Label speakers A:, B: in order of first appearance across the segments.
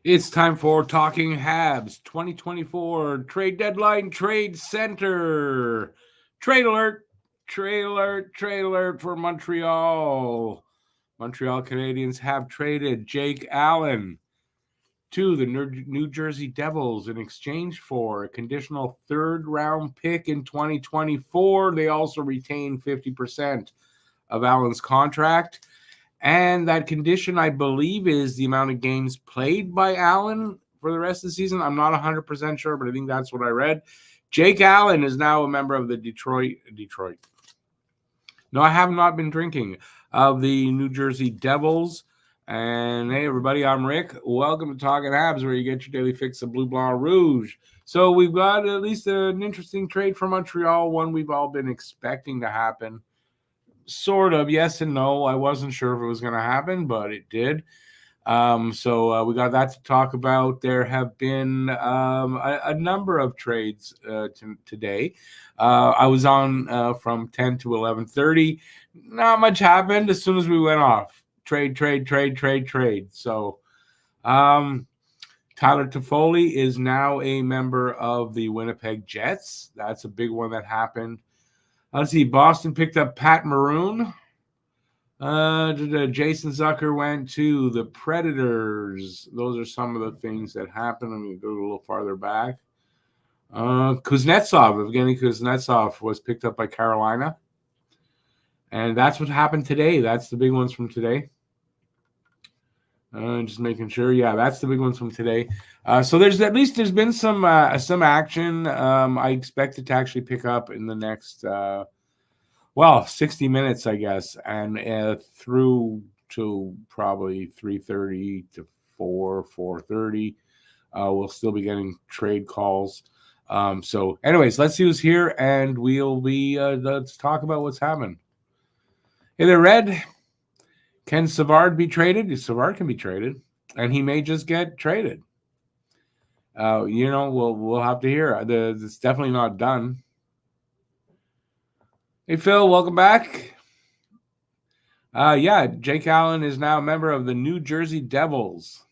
A: It's time for Talking Habs 2024 Trade Deadline Trade Center. Trade alert, trade alert, trade alert for Montreal. Montreal Canadiens have traded Jake Allen to the New Jersey Devils in exchange for a conditional third-round pick in 2024. They also retain 50% of Allen's contract. And that condition, I believe, is the amount of games played by Allen for the rest of the season. I'm not 100% sure, but I think that's what I read. Jake Allen is now a member of the Detroit. No, I have not been drinking. Of the New Jersey Devils. And hey, everybody, I'm Rick. Welcome to Talking Habs, where you get your daily fix of Bleu Blanc Rouge. So we've got at least an interesting trade for Montreal, one we've all been expecting to happen. Sort of, yes and no. I wasn't sure if it was going to happen, but it did. So we got that to talk about. There have been a number of trades today. I was on from 10 to 11:30. Not much happened as soon as we went off. Trade. So Tyler Toffoli is now a member of the Winnipeg Jets. That's a big one that happened. Let's see. Boston picked up Pat Maroon. Jason Zucker went to the Predators. Those are some of the things that happened. I'm going to go a little farther back. Evgeny Kuznetsov was picked up by Carolina. And that's what happened today. That's the big ones from today. Just making sure. Yeah, that's the big ones from today. So there's been some action. I expect it to actually pick up in the next 60 minutes, I guess, and through to probably 3:30 to 4:30. We'll still be getting trade calls. So anyways, let's see who's here, and let's talk about what's happening. Hey there, Red. Can Savard be traded? Savard can be traded, and he may just get traded. We'll have to hear. It's definitely not done. Hey, Phil, welcome back. Jake Allen is now a member of the New Jersey Devils.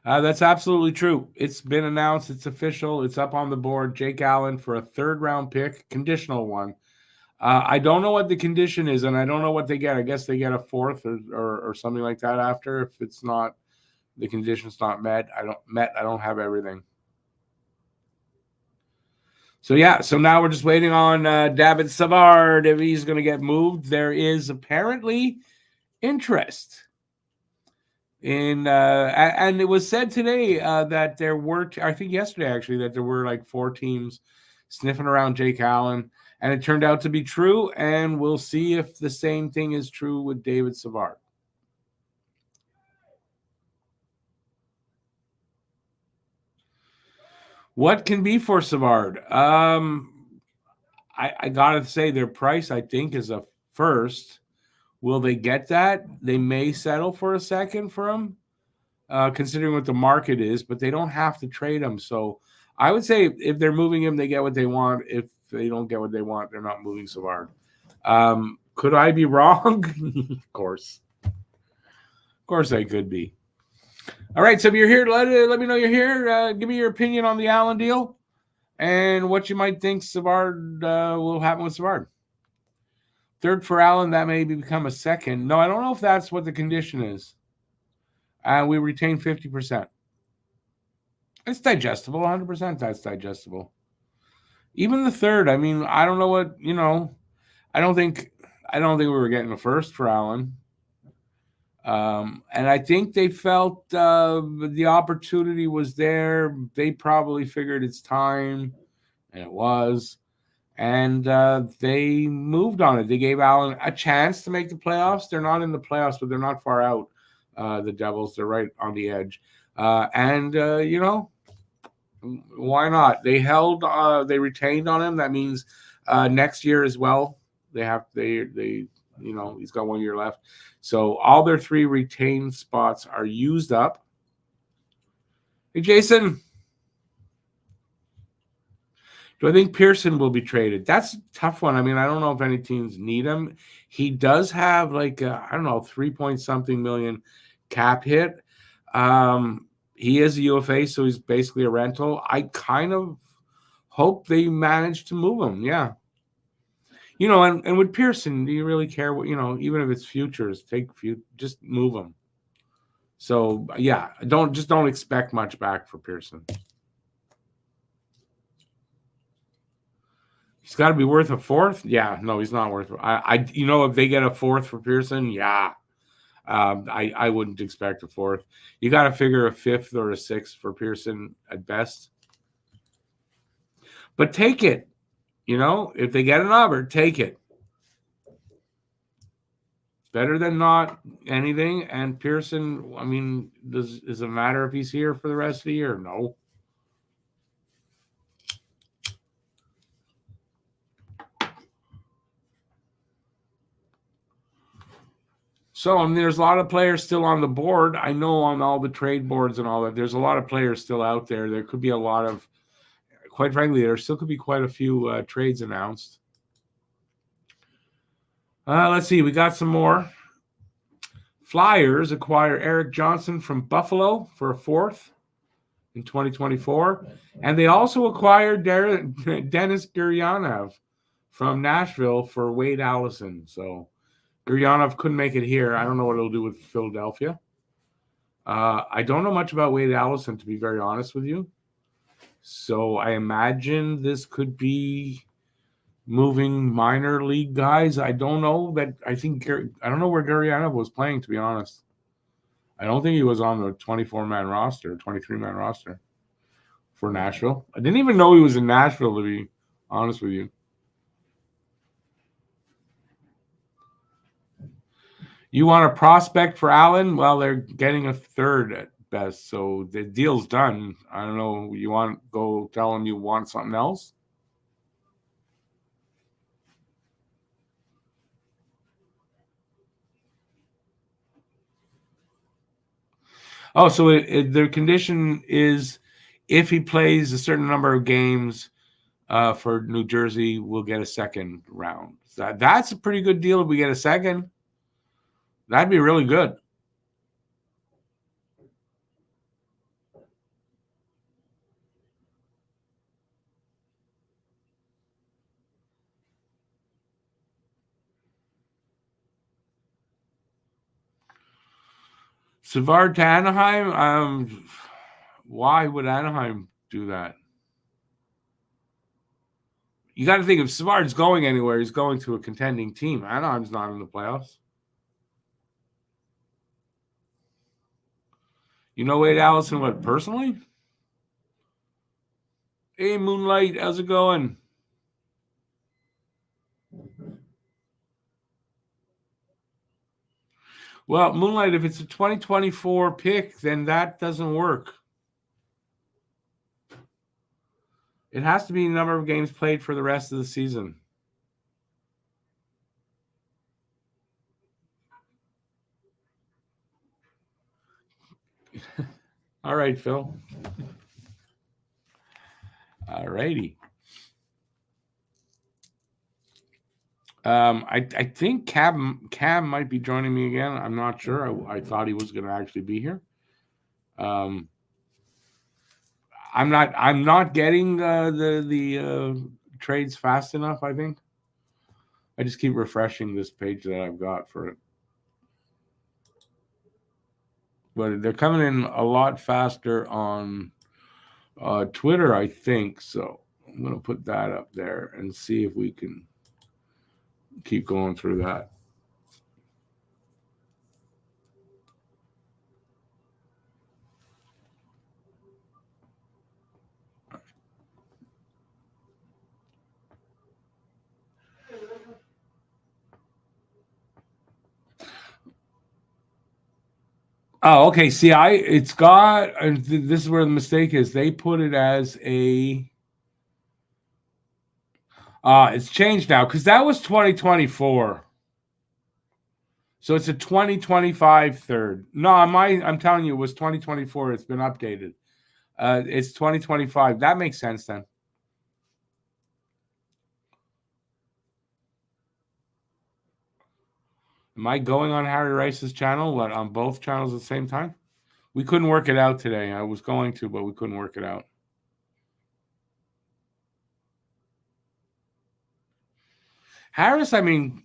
A: That's absolutely true. It's been announced. It's official. It's up on the board. Jake Allen for a third-round pick, conditional one. I don't know what the condition is, and I don't know what they get. I guess they get a fourth or something like that after. If it's not, the condition's not met. I don't have everything. So now we're just waiting on David Savard if he's going to get moved. There is apparently interest in, and it was said today that there were, I think yesterday actually, that there were like 4 teams sniffing around Jake Allen. And it turned out to be true, and we'll see if the same thing is true with David Savard. What can be for Savard? I got to say their price, I think, is a first. Will they get that? They may settle for a second for him, considering what the market is, but they don't have to trade him. So I would say if they're moving him, they get what they want. If they don't get what they want, they're not moving Savard. Could I be wrong? Of course I could be. All right, so if you're here, let me know you're here. Give me your opinion on the Allen deal and what you might think Savard will happen with Savard. Third for Allen, that may become a second. No, I don't know if that's what the condition is. We retain 50%. It's digestible, 100%. That's digestible. Even the third, I mean, I don't know what, I don't think we were getting a first for Allen. And I think they felt the opportunity was there. They probably figured it's time, and it was. And they moved on it. They gave Allen a chance to make the playoffs. They're not in the playoffs, but they're not far out. The Devils, they're right on the edge. Why not? They retained on him. That means next year as well. He's got 1 year left. So all their 3 retained spots are used up. Hey, Jason. Do I think Pearson will be traded? That's a tough one. I mean, I don't know if any teams need him. He does have like I don't know, 3-point-something million cap hit. He is a UFA, so he's basically a rental. I kind of hope they manage to move him. Yeah. And with Pearson, do you really care what, even if it's futures, just move him. So yeah, don't expect much back for Pearson. He's got to be worth a fourth. Yeah, no, he's not worth. If they get a fourth for Pearson, yeah, I wouldn't expect a fourth. You got to figure a fifth or a sixth for Pearson at best. But take it. If they get an Aubert, take it. Better than not anything. And Pearson, I mean, does it matter if he's here for the rest of the year? No. So there's a lot of players still on the board. I know on all the trade boards and all that, there's a lot of players still out there. There could be a lot of, quite frankly, there still could be quite a few trades announced. Let's see. We got some more. Flyers acquire Eric Johnson from Buffalo for a fourth in 2024. And they also acquired Denis Gurianov from Nashville for Wade Allison. So Gurianov couldn't make it here. I don't know what it'll do with Philadelphia. I don't know much about Wade Allison, to be very honest with you. So I imagine this could be moving minor league guys. I don't know that. I don't know where Gurianov was playing, to be honest. I don't think he was on the 24-man roster, 23-man roster for Nashville. I didn't even know he was in Nashville, to be honest with you. You want a prospect for Allen? Well, they're getting a third at best, so the deal's done. I don't know. You want to go tell them you want something else? Oh, so their condition is if he plays a certain number of games for New Jersey, we'll get a second round. That's a pretty good deal if we get a second. That'd be really good. Savard to Anaheim? Why would Anaheim do that? You got to think if Savard's going anywhere, he's going to a contending team. Anaheim's not in the playoffs. You know Wade Allison, what, personally? Hey, Moonlight, how's it going? Well, Moonlight, if it's a 2024 pick, then that doesn't work. It has to be the number of games played for the rest of the season. All right, Phil. All righty. I think Cam might be joining me again. I'm not sure. I thought he was going to actually be here. I'm not getting the trades fast enough, I think. I just keep refreshing this page that I've got for it. But they're coming in a lot faster on Twitter, I think. So I'm going to put that up there and see if we can keep going through that. Oh, okay. See, this is where the mistake is. They put it as a. It's changed now because that was 2024. So it's a 2025 third. No, I'm telling you, it was 2024. It's been updated. It's 2025. That makes sense then. Am I going on Harry Rice's channel? What, on both channels at the same time? We couldn't work it out today. I was going to, but we couldn't work it out. Harris, I mean,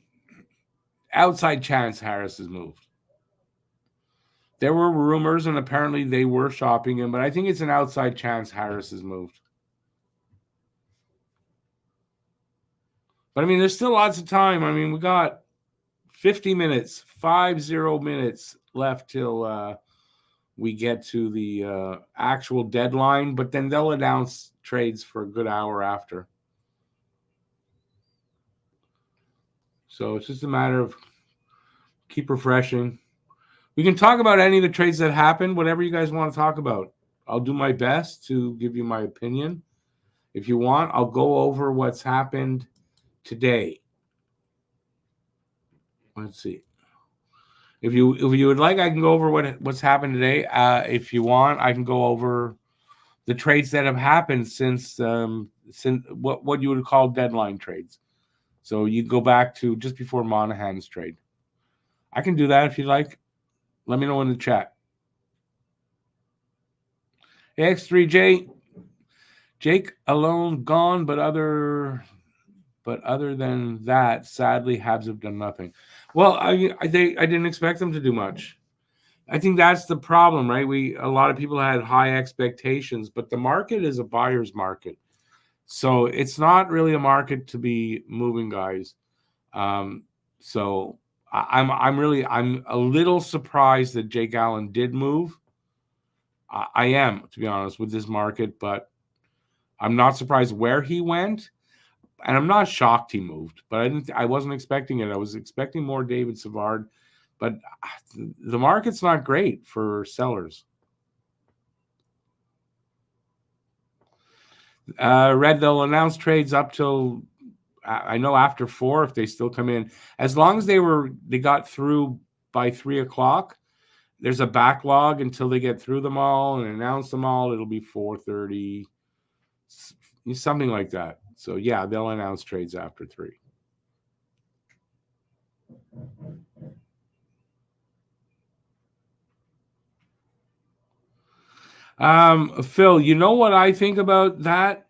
A: outside chance Harris has moved. There were rumors, and apparently they were shopping him, but I think it's an outside chance Harris has moved. But I mean, there's still lots of time. I mean, we got 50 minutes, 50 minutes left till we get to the actual deadline, but then they'll announce trades for a good hour after. So it's just a matter of keep refreshing. We can talk about any of the trades that happened, whatever you guys want to talk about. I'll do my best to give you my opinion. If you want, I'll go over what's happened today. Let's see. If you would like, I can go over what's happened today. If you want, I can go over the trades that have happened since what you would call deadline trades. So you go back to just before Monahan's trade. I can do that if you'd like. Let me know in the chat. X3J, Jake alone gone, but other than that, sadly, Habs have done nothing. Well, I didn't expect them to do much. I think that's the problem, right? A lot of people had high expectations, but the market is a buyer's market, so it's not really a market to be moving guys. So I'm a little surprised that Jake Allen did move. I am, to be honest, with this market, but I'm not surprised where he went. And I'm not shocked he moved, but I wasn't expecting it. I was expecting more David Savard, but the market's not great for sellers. They'll announce trades up till I know after 4 if they still come in. As long as they got through by 3 o'clock, there's a backlog until they get through them all and announce them all. It'll be 4:30, something like that. So, yeah, they'll announce trades after 3. Phil, you know what I think about that?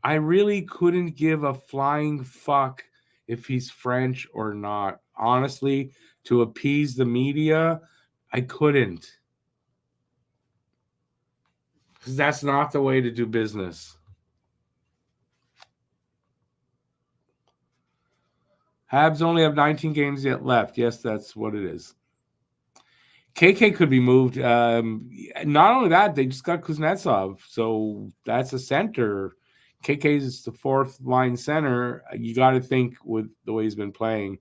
A: I really couldn't give a flying fuck if he's French or not. Honestly, to appease the media, I couldn't. Because that's not the way to do business. Habs only have 19 games yet left. Yes, that's what it is. KK could be moved. Not only that, they just got Kuznetsov. So that's a center. KK is the 4th line center. You got to think with the way he's been playing.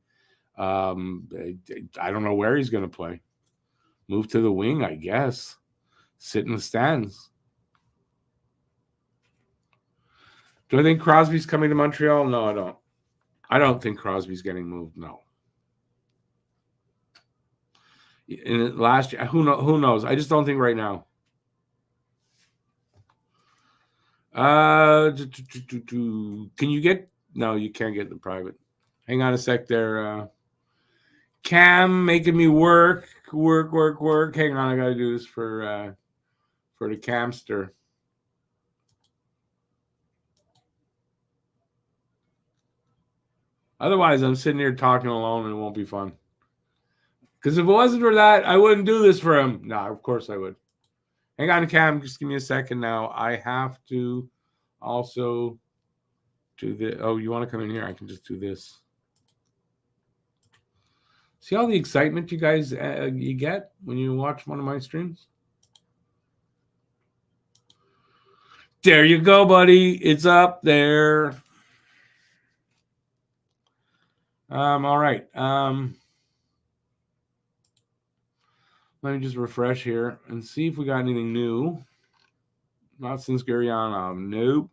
A: I don't know where he's going to play. Move to the wing, I guess. Sit in the stands. Do I think Crosby's coming to Montreal? No, I don't. I don't think Crosby's getting moved. No. In last year, who knows? I just don't think right now. Can you get? No, you can't get the private. Hang on a sec there. Cam making me work. Hang on, I gotta do this for the Camster. Otherwise, I'm sitting here talking alone and it won't be fun. Because if it wasn't for that, I wouldn't do this for him. No, of course I would. Hang on, Cam. Just give me a second now. I have to also do the. Oh, you want to come in here? I can just do this. See all the excitement you guys you get when you watch one of my streams? There you go, buddy. It's up there. All right. Let me just refresh here and see if we got anything new. Not since Gurianov. Nope.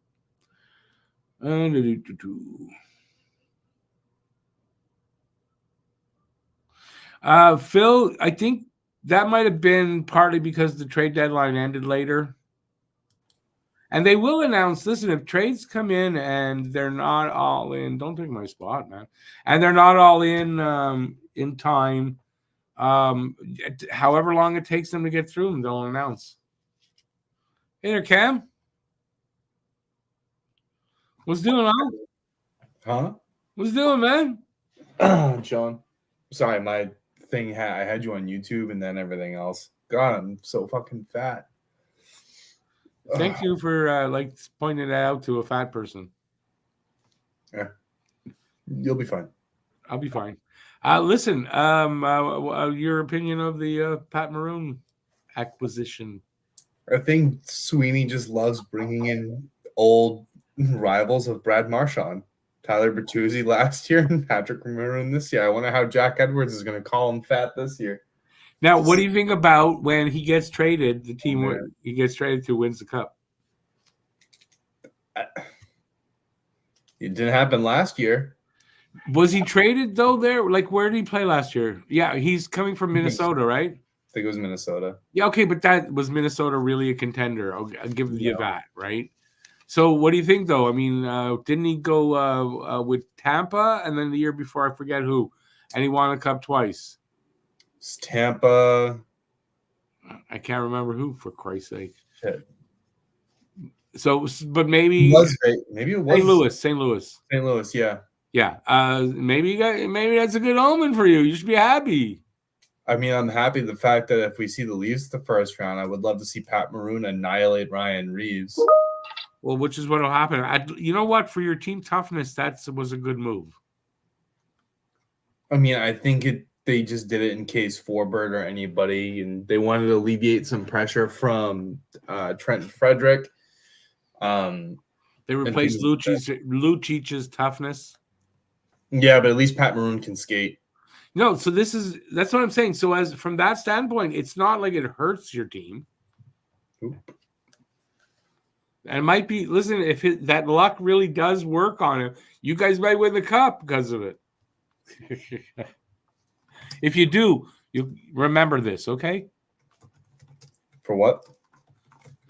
A: Phil, I think that might have been partly because the trade deadline ended later. And they will announce, listen, if trades come in and they're not all in, don't take my spot, man. And they're not all in in time. However long it takes them to get through them, they'll announce. Hey there, Cam. What's doing, man?
B: Huh?
A: What's doing, man?
B: John. Sorry, my thing I had you on YouTube and then everything else. God, I'm so fucking fat.
A: Thank you for pointing it out to a fat person.
B: Yeah. You'll be fine.
A: I'll be fine. Listen, your opinion of the Pat Maroon acquisition?
B: I think Sweeney just loves bringing in old rivals of Brad Marchand. Tyler Bertuzzi last year and Patrick Maroon this year. I wonder how Jack Edwards is going to call him fat this year.
A: Now, what do you think about when he gets traded? The team he gets traded to wins the cup.
B: It didn't happen last year.
A: Was he traded though? There, like, where did he play last year? Yeah, he's coming from Minnesota, right?
B: I think it was Minnesota.
A: Yeah, okay, but that was Minnesota really a contender? I'll give you that, right? So, what do you think, though? I mean, didn't he go with Tampa, and then the year before, I forget who, and he won a cup twice?
B: It's Tampa.
A: I can't remember who, for Christ's sake.
B: Shit.
A: So, but maybe
B: it was St. Louis. St. Louis, yeah.
A: Yeah. Maybe that's a good omen for you. You should be happy.
B: I mean, I'm happy the fact that if we see the Leafs the first round, I would love to see Pat Maroon annihilate Ryan Reeves.
A: Well, which is what will happen. You know what? For your team toughness, that was a good move.
B: I mean, I think they just did it in case Forbert or anybody, and they wanted to alleviate some pressure from Trent Frederick.
A: They replaced Lucic's toughness.
B: Yeah, but at least Pat Maroon can skate.
A: No, so that's what I'm saying. So as from that standpoint, it's not like it hurts your team.
B: Oop.
A: And it might be, listen, if that luck really does work on it, you guys might win the cup because of it. If you do, you remember this, okay?
B: For what?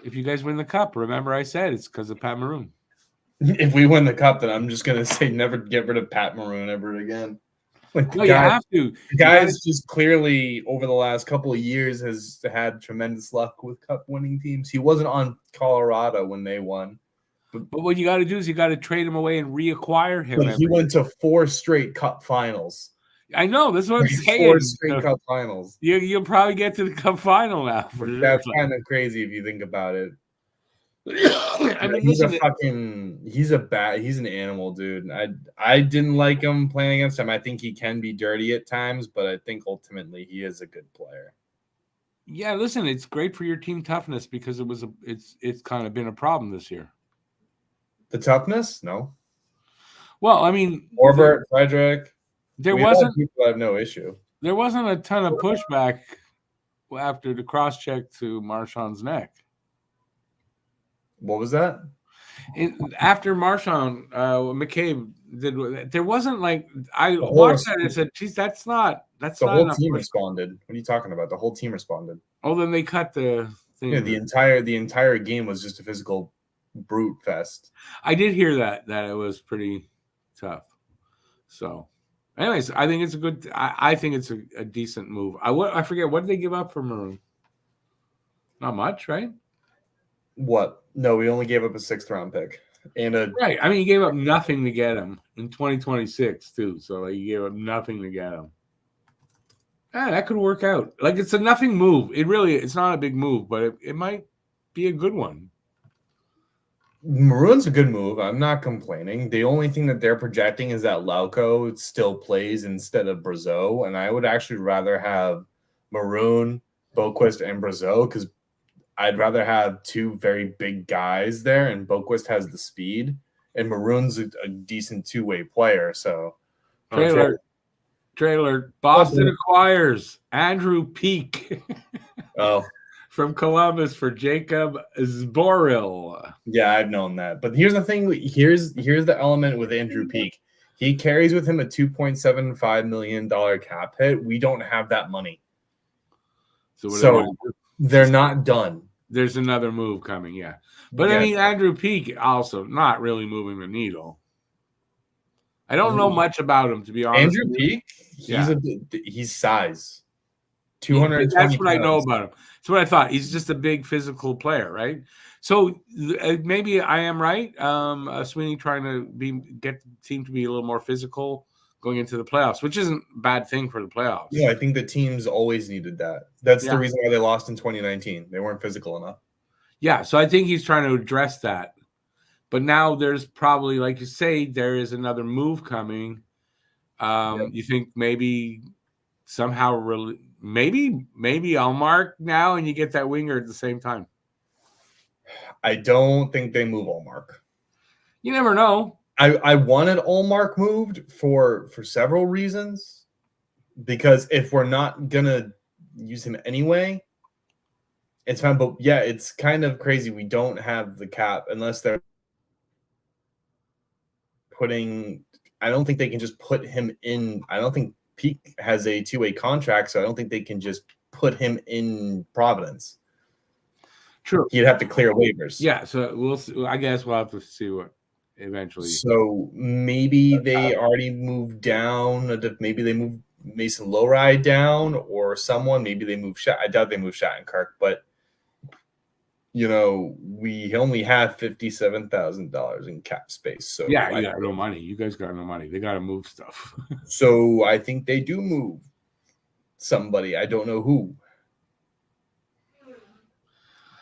A: If you guys win the cup, remember I said it's because of Pat Maroon.
B: If we win the cup, then I'm just going to say never get rid of Pat Maroon ever again.
A: No, you have to.
B: The guy's just clearly over the last couple of years has had tremendous luck with cup winning teams. He wasn't on Colorado when they won.
A: But what you got to do is you got to trade him away and reacquire him.
B: He went to 4 straight cup finals.
A: I know. That's what I'm saying.
B: 4 straight cup finals.
A: You'll probably get to the cup final now.
B: That's kind of crazy if you think about it.
A: I mean,
B: he's an animal, dude. I didn't like him playing against him. I think he can be dirty at times, but I think ultimately he is a good player.
A: Yeah, listen, it's great for your team toughness because it's kind of been a problem this year.
B: The toughness? No.
A: Well, I mean,
B: Orbert, Frederick.
A: There wasn't
B: people have no issue.
A: There wasn't a ton of pushback after the cross check to Marchand's neck.
B: What was that?
A: After Marchand, McCabe did. There wasn't like I watched that and said, "Geez, that's not."
B: The whole team responded. What are you talking about? The whole team responded.
A: Oh, then they cut the thing.
B: Yeah, the entire game was just a physical brute fest.
A: I did hear that it was pretty tough. So, anyways, I think it's a good. I think it's a decent move. I forget what did they give up for Maroon. Not much, right?
B: What? No, we only gave up a 6th round pick and
A: right. I mean, you gave up nothing to get him in 2026 too. So like, you gave up nothing to get him. That could work out. Like it's a nothing move. It's not a big move, but it might be a good one.
B: Maroon's a good move. I'm not complaining. The only thing that they're projecting is that Lauko still plays instead of Brazeau, and I would actually rather have Maroon, Boquist, and Brazeau because I'd rather have 2 very big guys there, and Boquist has the speed, and Maroon's a decent 2-way player. So,
A: trailer. Boston acquires Andrew Peak. From Columbus for Jacob Zboril.
B: Yeah, I've known that. But here's the thing. Here's the element with Andrew Peak. He carries with him a $2.75 million cap hit. We don't have that money. So they're not done.
A: There's another move coming, yeah. But I mean, Andrew Peak also not really moving the needle. I don't know much about him, to be honest.
B: Andrew Peak, he's size.
A: That's
B: 220
A: what I know
B: pounds.
A: about him. That's what I thought. He's just a big physical player, right? So maybe I am right. Sweeney trying to get the team to be a little more physical going into the playoffs, which isn't a bad thing for the playoffs.
B: Yeah, I think the teams always needed that. That's the reason why they lost in 2019. They weren't physical enough.
A: Yeah, so I think he's trying to address that. But now there's probably, like you say, there is another move coming. You think maybe somehow maybe Allmark now and you get that winger at the same time?
B: I don't think they move Allmark.
A: You never know.
B: I wanted Allmark moved for several reasons, because if we're not gonna use him anyway, it's fine. But yeah, it's kind of crazy. We don't have the cap unless they're putting. I don't think they can just put him in. I don't think Peak has a 2-way contract, so I don't think they can just put him in Providence.
A: True.
B: He'd have to clear waivers.
A: Yeah, so we'll see. I guess we'll have to see what eventually.
B: So maybe they already moved down. Maybe they moved Mason Lowride down or someone. Maybe they moved I doubt they moved Shattenkirk, but we only have $57,000 in cap space. So
A: yeah, you got no money. You guys got no money. They got to move stuff.
B: So I think they do move somebody. I don't know who.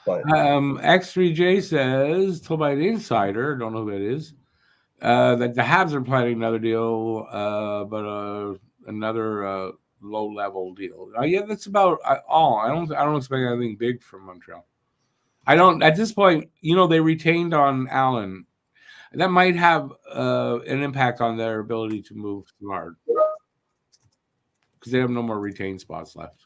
B: But
A: X3J says, told by an insider, don't know who that is, that the Habs are planning another deal, but another low-level deal. Yeah, that's about all. I don't expect anything big from Montreal. I don't at this point. They retained on Allen. That might have an impact on their ability to move smart because they have no more retained spots left.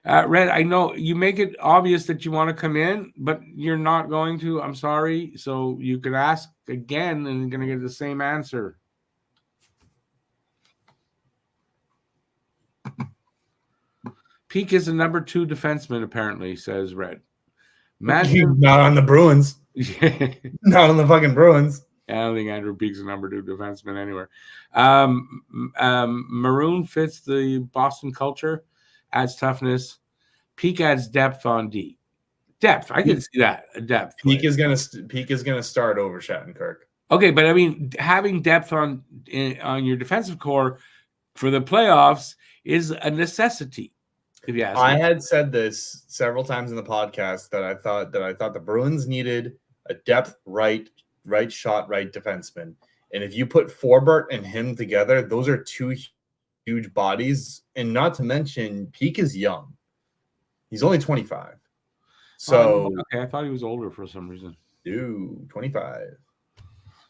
A: Red, I know you make it obvious that you want to come in, but you're not going to. I'm sorry. So you could ask again and you're going to get the same answer. Peak is a number 2 defenseman, apparently, says Red.
B: Not on the Bruins. Not on the fucking Bruins.
A: I don't think Andrew Peak's a number 2 defenseman anywhere. Maroon fits the Boston culture. Adds toughness. Peak adds depth on D. Depth, I can see that. Depth.
B: Peak is gonna start over Shattenkirk.
A: Okay, but I mean, having depth on your defensive core for the playoffs is a necessity. If you ask me.
B: I had said this several times in the podcast that I thought the Bruins needed a depth right shot right defenseman, and if you put Forbort and him together, those are 2 huge bodies, and not to mention Peak is young. He's only 25. So
A: okay, I thought he was older for some reason.
B: Dude, 25.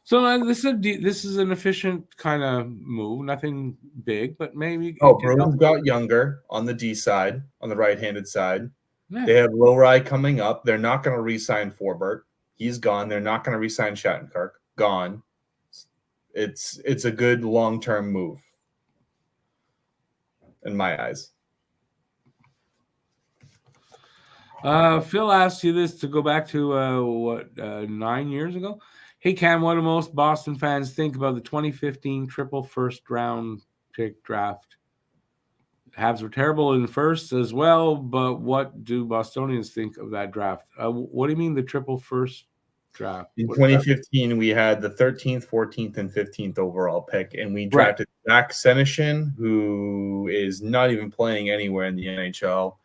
A: So this is an efficient kind of move, nothing big, but maybe.
B: Bruins got younger on the D side, on the right-handed side. Yeah. They have Lowry coming up. They're not going to re-sign Forbort. He's gone. They're not going to re-sign Shattenkirk. Gone. It's a good long-term move. In my eyes.
A: Phil asked you this to go back to 9 years ago. Hey Cam, what do most Boston fans think about the 2015 triple first-round pick draft? Habs were terrible in first as well, but what do Bostonians think of that draft? What do you mean the triple first draft?
B: In 2015, we had the 13th, 14th, and 15th overall pick, and we drafted Zach Senyshyn, who is not even playing anywhere in the NHL.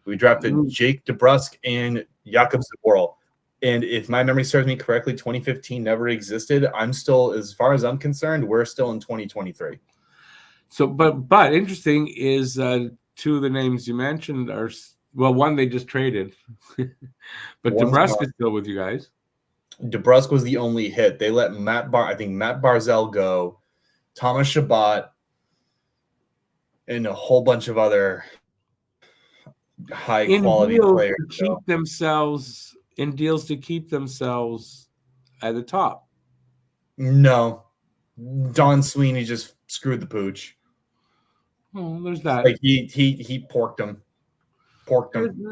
B: We drafted Jake DeBrusk and Jakub Zboril. And if my memory serves me correctly, 2015 never existed. I'm still, as far as I'm concerned, we're still in 2023.
A: So, but interesting is 2 of the names you mentioned are, well, one they just traded, but DeBrusk is still with you guys.
B: DeBrusk was the only hit. They let Matt Barzal go, Thomas Chabot, and a whole bunch of other high quality players
A: in deals to keep themselves at the top.
B: No, Don Sweeney just screwed the pooch.
A: Oh, there's that.
B: Like he porked him.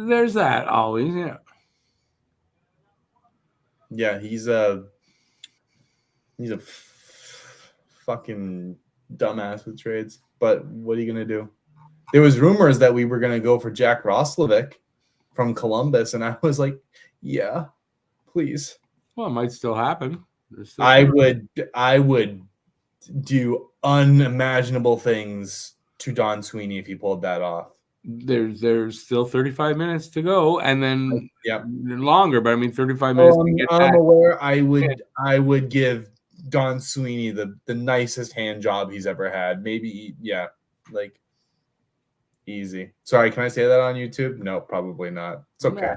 A: There's that always, yeah.
B: Yeah, he's a He's a fucking dumbass with trades. But what are you gonna do? There was rumors that we were gonna go for Jack Roslovic from Columbus, and I was like, yeah, please.
A: Well, it might still happen.
B: I would do unimaginable things to Don Sweeney if he pulled that off.
A: There's still 35 minutes to go, and then longer. But I mean, 35 minutes.
B: I'm aware. I would give Don Sweeney the nicest hand job he's ever had. Maybe, like easy. Sorry, can I say that on YouTube? No, probably not. It's okay.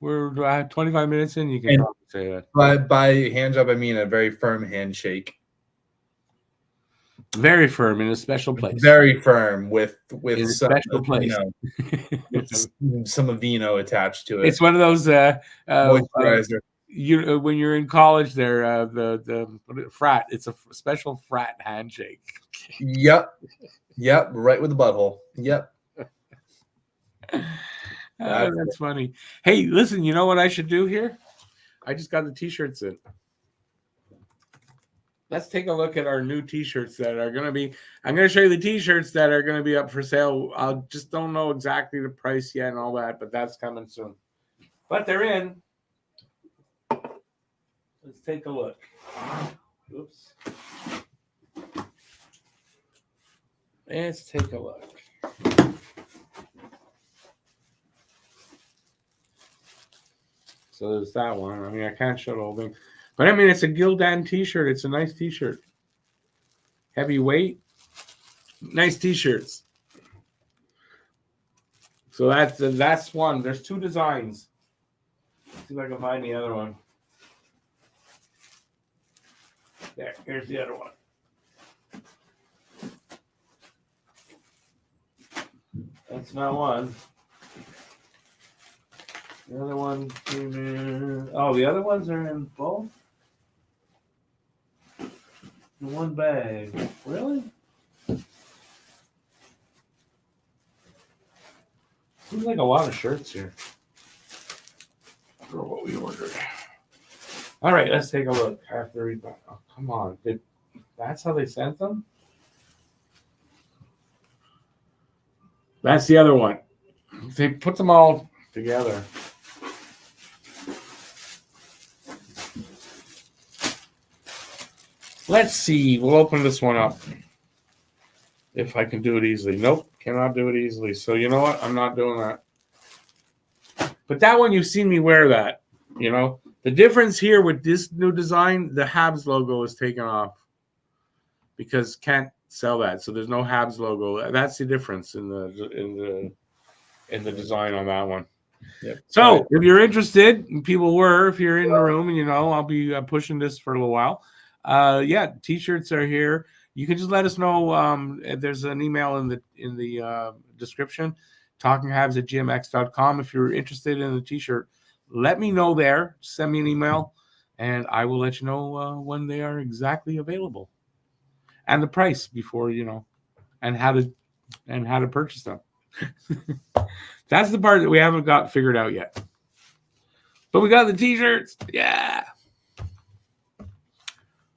A: We're 25 minutes in. You can probably say that.
B: But by hand job, I mean a very firm handshake.
A: Very firm in a special place.
B: Very firm with
A: in
B: some
A: special place.
B: With some Aveeno attached to it.
A: It's one of those
B: moisturizer.
A: When you're in college, there the frat. It's a special frat handshake.
B: Yep, right with the butthole. Yep.
A: That's funny. Hey, listen, you know what I should do here? I just got the t-shirts in. Let's take a look at our new t-shirts that are going to be. I'm going to show you the t-shirts that are going to be up for sale. I just don't know exactly the price yet and all that, but that's coming soon. But they're in. Let's take a look. Oops. Let's take a look. So there's that one. I mean, I can't show the whole thing. But I mean, it's a Gildan t-shirt. It's a nice t-shirt. Heavyweight. Nice t-shirts. So that's one. There's two designs. Let's see if I can find the other one. There. Here's the other one. That's not one. The other one came in. Oh, the other ones are in both? In one bag. Really? Seems like a lot of shirts here for what we ordered. All right, let's take a look. I have to read back. Oh, come on. That's how they sent them? That's the other one. They put them all together. Let's see. We'll open this one up. If I can do it easily. Nope, cannot do it easily. So you know what? I'm not doing that. But that one, you've seen me wear that. You know, the difference here with this new design, the Habs logo is taken off because can't sell that. So there's no Habs logo. That's the difference in the design on that one. Yep. So if you're interested, and people were, if you're in the room, and you know, I'll be pushing this for a little while. T-shirts are here. You can just let us know. There's an email in the description, talkinghabs@gmx.com. If you're interested in the t-shirt, let me know there. Send me an email, and I will let you know when they are exactly available and the price before and how to purchase them. That's the part that we haven't got figured out yet. But we got the t-shirts. Yeah.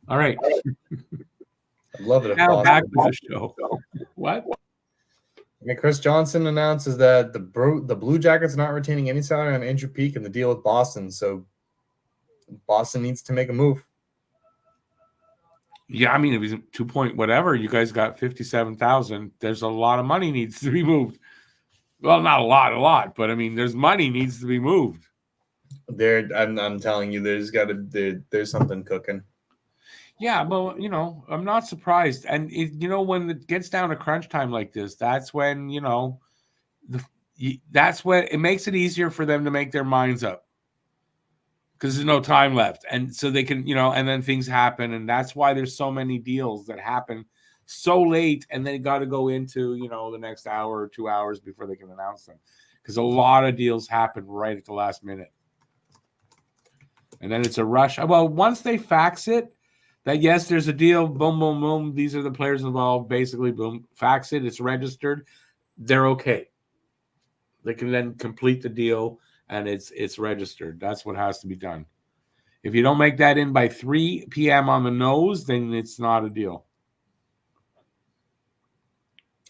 A: All right.
B: I love it.
A: Now back to the show. What?
B: Okay, Chris Johnson announces that the Blue Jackets are not retaining any salary on Andrew Peeke in the deal with Boston, so Boston needs to make a move.
A: Yeah, I mean, if he's 2 point whatever, you guys got 57,000. There's a lot of money needs to be moved. Well, not a lot, but I mean, there's money needs to be moved.
B: I'm telling you, there's something cooking.
A: Yeah, well, I'm not surprised. And, when it gets down to crunch time like this, that's when, that's when it makes it easier for them to make their minds up because there's no time left. And so they can, and then things happen. And that's why there's so many deals that happen so late and they got to go into, the next hour or 2 hours before they can announce them because a lot of deals happen right at the last minute. And then it's a rush. Well, once they fax it, that yes, there's a deal, boom, boom, boom. These are the players involved. Basically, boom, fax it. It's registered. They're okay. They can then complete the deal, and it's registered. That's what has to be done. If you don't make that in by 3 p.m. on the nose, then it's not a deal.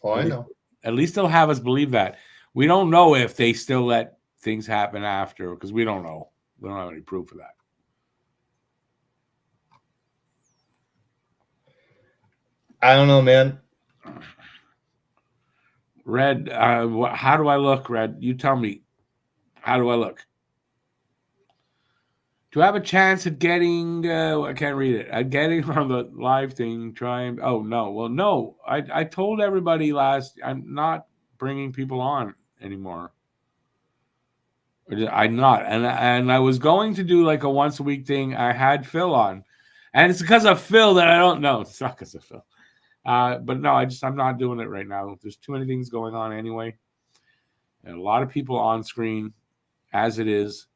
B: Oh, I know.
A: At least they'll have us believe that. We don't know if they still let things happen after, because we don't know. We don't have any proof of that.
B: I don't know, man.
A: Red, how do I look, Red? You tell me. How do I look? To have a chance at getting, I can't read it. At getting on the live thing, trying. Oh, no. Well, no. I told everybody I'm not bringing people on anymore. I'm not. And I was going to do like a once a week thing. I had Phil on. And it's because of Phil that I don't know. It's not because of Phil. But no, I'm not doing it right now. There's too many things going on anyway. And a lot of people on screen as it is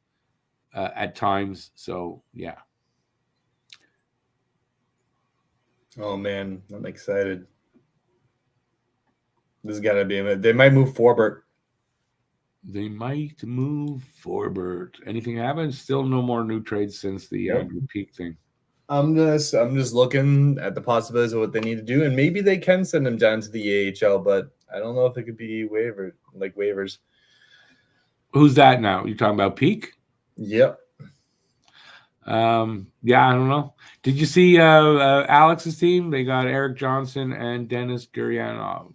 A: at times. So, yeah.
B: Oh, man. I'm excited. This has got to be it. They might move Forbert.
A: They might move Forbert. Anything happen? Still no more new trades since the peak thing.
B: I'm just looking at the possibilities of what they need to do, and maybe they can send him down to the AHL, but I don't know if it could be waivers.
A: Who's that now? You talking about Peak?
B: Yep.
A: Yeah, I don't know. Did you see Alex's team? They got Eric Johnson and Dennis Guryanov.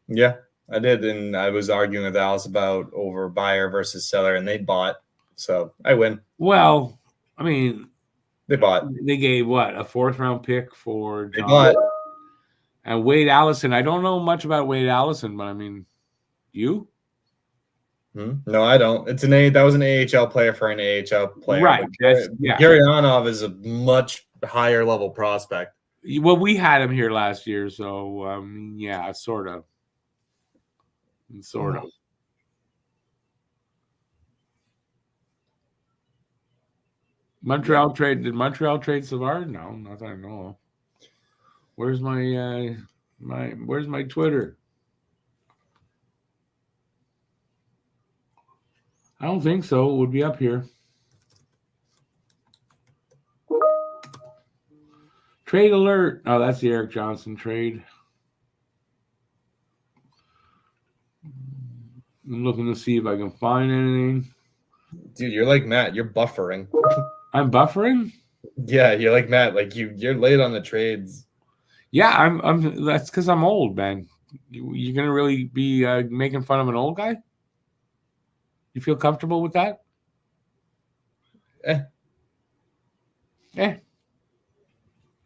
B: Yeah, I did, and I was arguing with Alice about over buyer versus seller, and they bought, so I win.
A: Well, I mean,
B: they bought.
A: They gave what, a 4th round pick for
B: John. They bought.
A: And Wade Allison. I don't know much about Wade Allison, but I mean, you?
B: No, I don't. That was an AHL player for an AHL player.
A: Right.
B: Guryanov is a much higher level prospect.
A: Well, we had him here last year, so yeah, sort of. Montreal trade. Did Montreal trade Savard? No, not that I know of. Where's my where's my Twitter? I don't think so. It would be up here. Trade alert. Oh, that's the Eric Johnson trade. I'm looking to see if I can find anything.
B: Dude, you're like Matt. You're buffering.
A: I'm buffering?
B: Yeah, you're like Matt. Like you're late on the trades.
A: Yeah, I'm. That's because I'm old, man. You're gonna really be making fun of an old guy? You feel comfortable with that?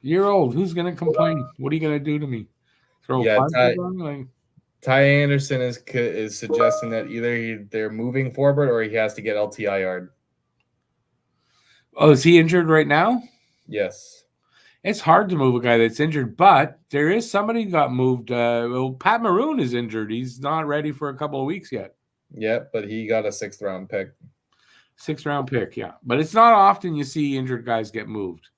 A: You're old. Who's gonna complain? What are you gonna do to me? Throw a punch at them?
B: Ty Anderson is suggesting that either they're moving Forbert or he has to get LTIR'd.
A: Oh, is he injured right now?
B: Yes.
A: It's hard to move a guy that's injured, but there is somebody who got moved. Pat Maroon is injured. He's not ready for a couple of weeks yet.
B: Yeah, but he got a 6th round pick.
A: 6th round pick, yeah. But it's not often you see injured guys get moved.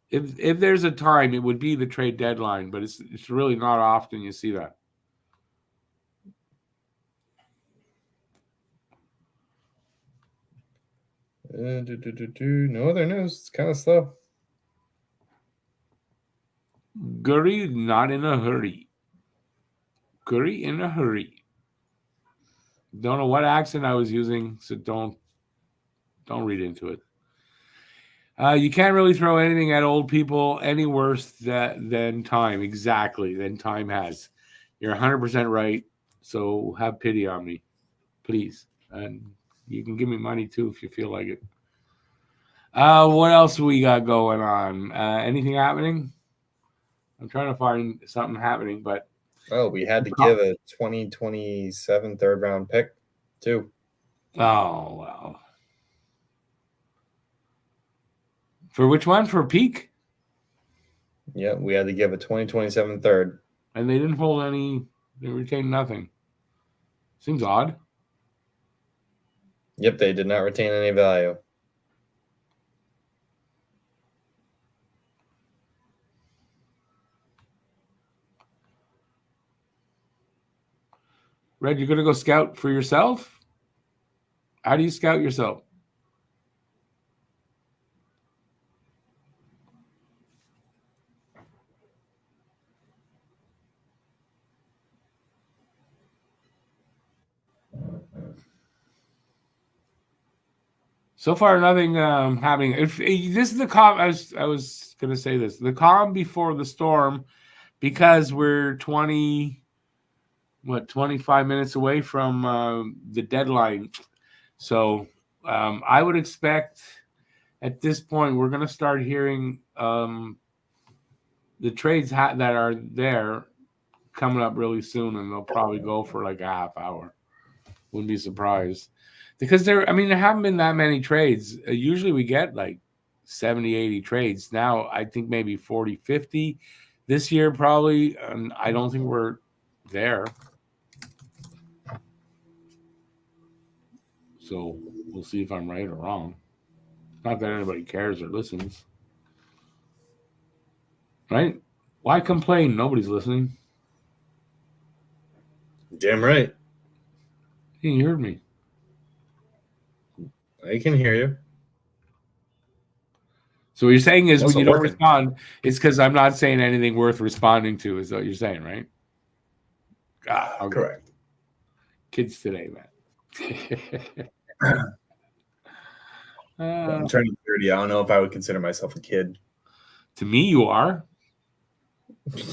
A: If there's a time, it would be the trade deadline, but it's really not often you see that.
B: No other news. It's kind of slow.
A: Gurry, not in a hurry. Gurry in a hurry. Don't know what accent I was using, so don't read into it. You can't really throw anything at old people any worse than time. Exactly, than time has. You're 100% right. So have pity on me, please. And you can give me money too if you feel like it. What else we got going on? Anything happening? I'm trying to find something happening, but
B: we had to give a 2027 3rd round pick too.
A: Oh wow. For which one? For Peak?
B: Yeah, we had to give a 2027 3rd.
A: And they didn't hold any. They retained nothing. Seems odd.
B: Yep, they did not retain any value.
A: Red, you're going to go scout for yourself? How do you scout yourself? So far, nothing happening. If this is the calm, I was going to say this: the calm before the storm, because we're 25 minutes away from the deadline. So I would expect at this point we're going to start hearing the trades that are there coming up really soon, and they'll probably go for like a half hour. Wouldn't be surprised. Because there haven't been that many trades. Usually we get like 70, 80 trades. Now I think maybe 40, 50 this year probably. And I don't think we're there. So we'll see if I'm right or wrong. Not that anybody cares or listens. Right? Why complain? Nobody's listening.
B: Damn right.
A: You heard me.
B: I can hear you.
A: So what you're saying is when you don't
B: working.
A: respond, it's because I'm not saying anything worth responding to, is what you're saying, right? Okay.
B: Correct.
A: Kids today, man.
B: I'm turning 30. I don't know if I would consider myself a kid.
A: To me, you are.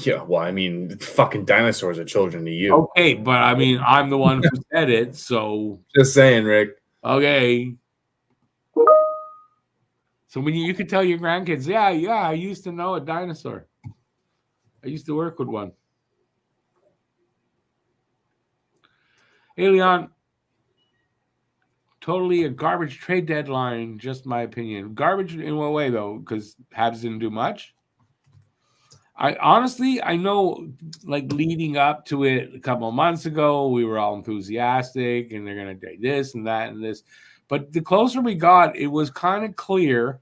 B: Yeah, well, I mean, fucking dinosaurs are children to you.
A: Okay, but I mean, I'm the one who said it, so.
B: Just saying, Rick.
A: Okay. So when you could tell your grandkids, yeah, I used to know a dinosaur. I used to work with one. Hey, Leon. Totally a garbage trade deadline, just my opinion. Garbage in what way, though? Because Habs didn't do much? I know, like, leading up to it a couple of months ago, we were all enthusiastic, and they're going to do this and that and this. But the closer we got, it was kind of clear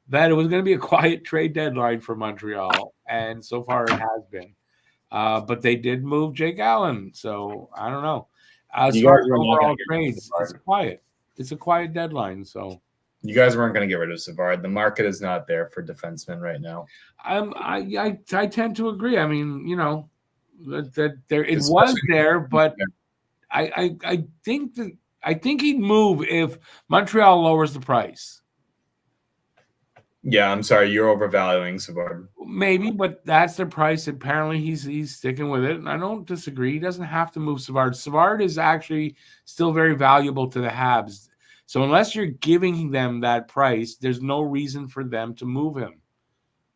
A: that it was going to be a quiet trade deadline for Montreal, and so far it has been. But they did move Jake Allen, so I don't know. As far as overall trades, it's quiet. It's a quiet deadline, so.
B: You guys weren't going to get rid of Savard. The market is not there for defensemen right now.
A: I tend to agree. I mean, you know, that there it was there, but I think he'd move if Montreal lowers the price.
B: Yeah, I'm sorry, you're overvaluing Savard.
A: Maybe, but that's the price. Apparently, he's sticking with it, and I don't disagree. He doesn't have to move Savard. Savard is actually still very valuable to the Habs. So unless you're giving them that price, there's no reason for them to move him.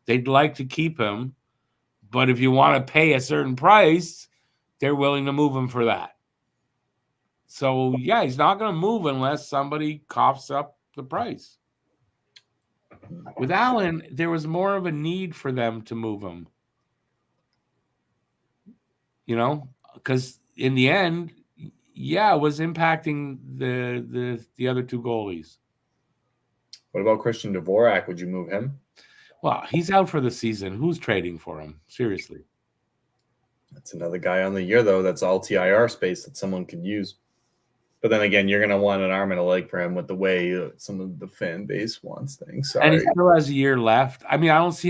A: They'd like to keep him, but if you want to pay a certain price, they're willing to move him for that. So, yeah, he's not going to move unless somebody coughs up the price. With Allen, there was more of a need for them to move him. You know, because in the end, yeah, it was impacting the other two goalies.
B: What about Christian Dvorak? Would you move him?
A: Well, he's out for the season. Who's trading for him? Seriously.
B: That's another guy on the year, though. That's all TIR space that someone could use. But then again, you're going to want an arm and a leg for him with the way some of the fan base wants things. Sorry.
A: And he still has a year left. I mean, I don't see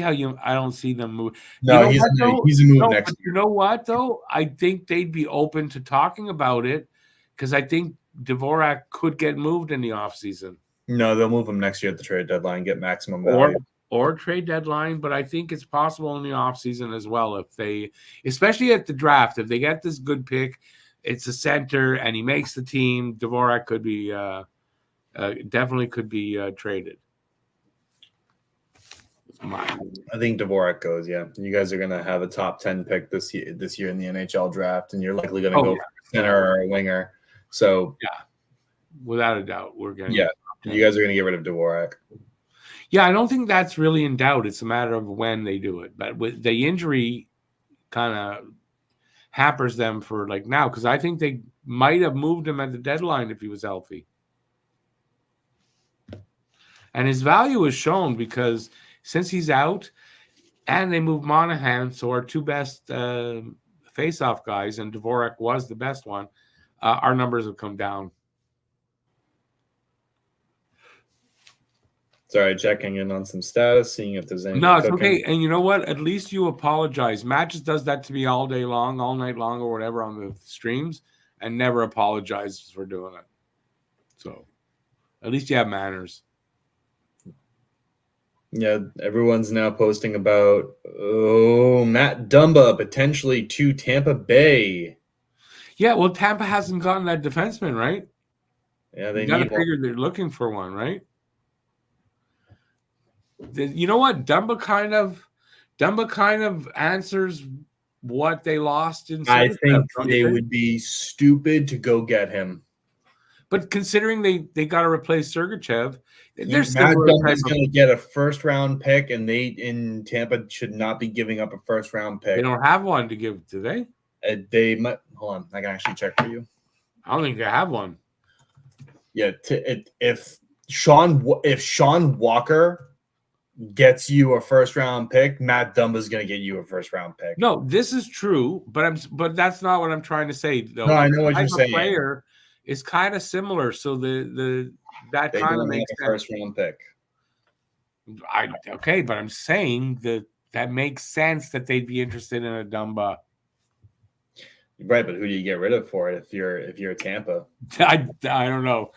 A: them move.
B: No, he's a move next year.
A: You know what, though? I think they'd be open to talking about it because I think Dvorak could get moved in the offseason.
B: No, they'll move him next year at the trade deadline, get maximum value.
A: Or trade deadline, but I think it's possible in the offseason as well if they, especially at the draft, if they get this good pick, it's a center and he makes the team, Dvorak could be definitely could be traded.
B: I think Dvorak goes, yeah. You guys are going to have a top 10 pick this year in the NHL draft, and you're likely going to go for a center or a winger. So,
A: yeah, without a doubt, we're going to.
B: Yeah, you guys are going to get rid of Dvorak.
A: Yeah, I don't think that's really in doubt. It's a matter of when they do it. But with the injury kind of hampers them for like now, because I think they might have moved him at the deadline if he was healthy. And his value is shown because since he's out and they moved Monahan, so our two best face-off guys, and Dvorak was the best one, our numbers have come down.
B: Sorry, checking in on some status, seeing if there's anything.
A: No, it's okay. And you know what? At least you apologize. Matt just does that to me all day long, all night long, or whatever on the streams, and never apologizes for doing it. So at least you have manners.
B: Yeah, everyone's now posting about Matt Dumba potentially to Tampa Bay.
A: Yeah, well, Tampa hasn't gotten that defenseman, right?
B: Yeah,
A: You
B: they
A: got to
B: need one.
A: figure they're looking for one, right? You know what? Dumba kind of answers what they lost in
B: I
A: Sergachev,
B: think
A: don't you
B: they
A: think?
B: would be stupid to go get him.
A: But considering they got to replace Sergachev, they're
B: Matt
A: similar
B: Dumba
A: type
B: is
A: of.
B: going to get a first round pick, and they in Tampa should not be giving up a first round
A: They
B: pick.
A: don't have one to give, do they?
B: They might hold on. I can actually check for you.
A: I don't think they have one.
B: Yeah, if Sean Walker gets you a first round pick, Matt Dumba is going to get you a first round pick.
A: No, this is true, but that's not what I'm trying to say. Though,
B: No, I know what
A: type
B: you're
A: of
B: saying.
A: player is kind of similar, so that
B: They
A: kind of
B: don't have
A: makes
B: a
A: sense.
B: first round pick.
A: Okay, but I'm saying that makes sense that they'd be interested in a Dumba.
B: Right, but who do you get rid of for it if you're Tampa?
A: I don't know.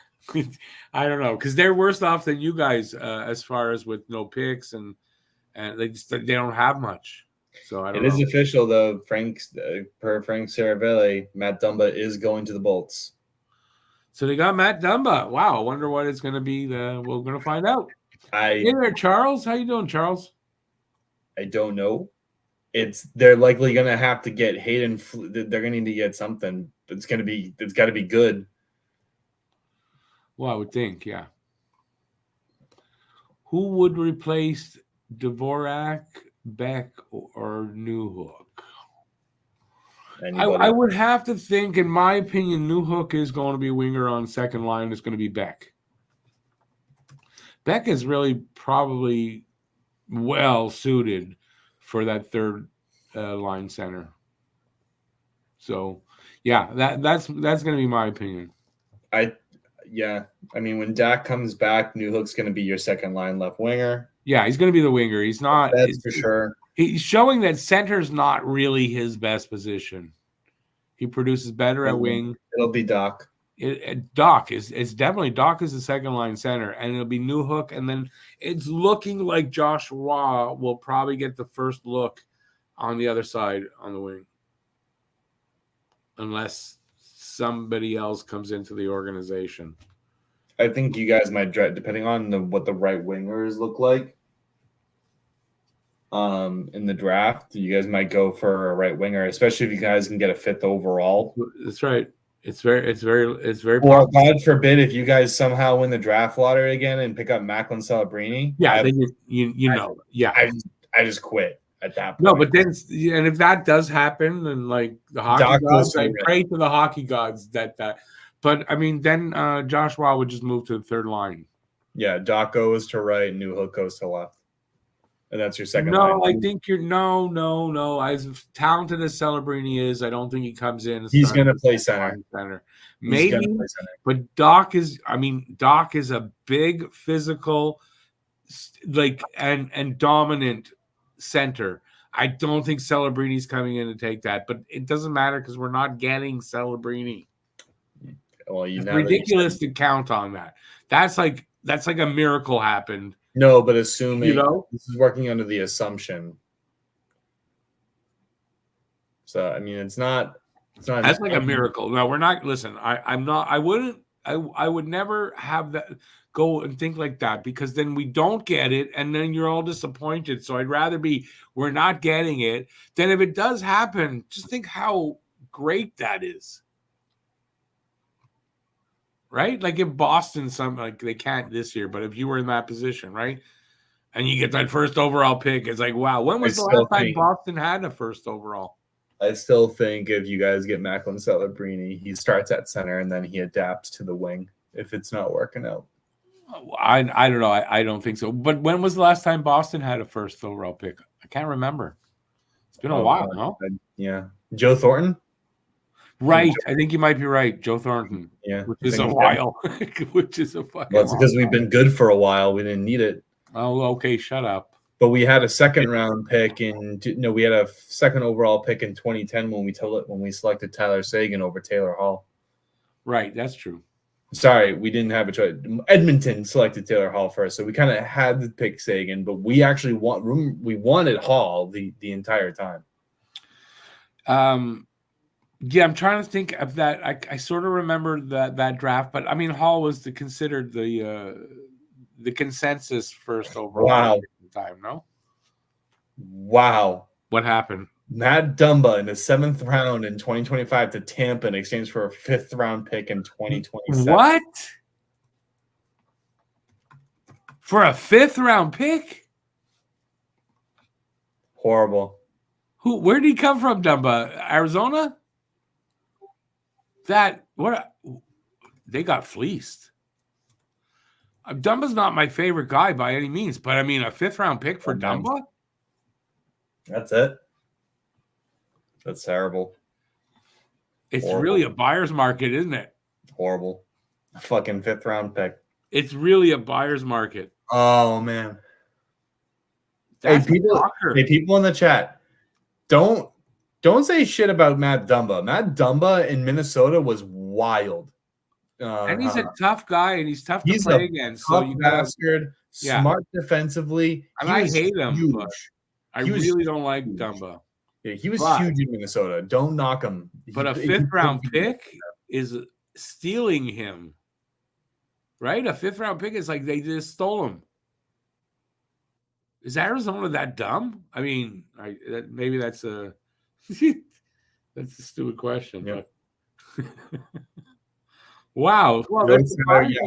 A: I don't know because they're worse off than you guys as far as with no picks and they don't have much. So I don't
B: It
A: know.
B: is official though. Per Frank Saravelli, Matt Dumba is going to the Bolts.
A: So they got Matt Dumba. Wow, I wonder what it's going to be. We're going to find out. Hey
B: I
A: there, Charles. How you doing, Charles?
B: don't know. They're likely going to have to get Hayden. They're going to need to get something. It's got to be good.
A: Well, I would think, yeah. Who would replace Dvorak, Beck, or Newhook? I would have to think, in my opinion, Newhook is going to be a winger on second line. It's going to be Beck. Beck is really probably well suited for that third line center. So, yeah, that's going to be my opinion.
B: I mean, when Dak comes back, Newhook's going to be your second line left winger.
A: Yeah, he's going to be the winger. He's not.
B: That's for sure.
A: He's showing that center's not really his best position. He produces better at wing.
B: It'll be Doc.
A: Doc is definitely Doc is the second line center, and it'll be Newhook, and then it's looking like Josh Roy will probably get the first look on the other side on the wing, unless somebody else comes into the organization.
B: I think you guys might, depending on what the right wingers look like. In the draft, you guys might go for a right winger, especially if you guys can get a fifth overall.
A: That's right. It's very.
B: Or God forbid, if you guys somehow win the draft lottery again and pick up Macklin Celebrini.
A: Yeah, then you know. Yeah,
B: I just quit at that point.
A: No, but then and if that does happen, then like the hockey gods, I pray to the hockey gods that. But I mean, then Josh Roy would just move to the third line.
B: Yeah, Doc goes to right, and Newhook goes to left. And that's your second
A: line.
B: No,
A: I think you're no. As talented as Celebrini is, I don't think he comes in.
B: He's going to play center.
A: Maybe, but Doc is a big physical, and dominant center. I don't think Celebrini's coming in to take that, but it doesn't matter because we're not getting Celebrini.
B: Well,
A: it's ridiculous to count on that. That's like a miracle happened.
B: No, but assuming this is working under the assumption. So I mean, it's not.
A: That's like a miracle. No, we're not. Listen, I'm not. I would never have that go and think like that because then we don't get it and then you're all disappointed. So I'd rather we're not getting it. Then if it does happen, just think how great that is. Right? Like if Boston, they can't this year, but if you were in that position, right? And you get that first overall pick, it's like, wow, when was the last time Boston had a first overall?
B: I still think if you guys get Macklin Celebrini, he starts at center and then he adapts to the wing if it's not working out.
A: I don't know. I don't think so. But when was the last time Boston had a first overall pick? I can't remember. It's been a while, no?
B: Yeah. Joe Thornton?
A: Right. I think you might be right. Joe Thornton.
B: Yeah.
A: Which is a while. Which is a fucking
B: Well, it's because we've been good for a while. We didn't need it.
A: Oh, okay. Shut up.
B: But we had a second round pick we had a second overall pick in 2010 when we selected Tyler Seguin over Taylor Hall.
A: Right. That's true.
B: Sorry, we didn't have a choice. Edmonton selected Taylor Hall first, so we kind of had to pick Sagan, but we actually wanted Hall the entire time.
A: Yeah, I'm trying to think of that. I sort of remember that draft, but I mean, Hall was considered the consensus first overall
B: Wow.
A: at the time. No,
B: Wow.
A: what happened?
B: Matt Dumba in the 7th round in 2025 to Tampa in exchange for a 5th round pick in 2027.
A: What? For a 5th round pick?
B: Horrible.
A: Where did he come from, Dumba? Arizona? They got fleeced. Dumba's not my favorite guy by any means, but I mean, a 5th round pick for Dumba?
B: That's it. That's terrible.
A: It's really a buyer's market, isn't it?
B: Horrible. A fucking 5th round pick.
A: It's really a buyer's market.
B: Oh man.
A: That's
B: hey, people in the chat, don't say shit about Matt Dumba. Matt Dumba in Minnesota was wild.
A: And he's a tough guy, and he's tough to play against. So you
B: bastard, smart defensively.
A: And I hate him. But I really don't like Dumba.
B: Yeah, he was huge in Minnesota. Don't knock him.
A: But a 5th round pick is stealing him. Right? A 5th round pick is like they just stole him. Is Arizona that dumb? I mean, maybe that's a that's a stupid question.
B: Yeah.
A: But wow. Well,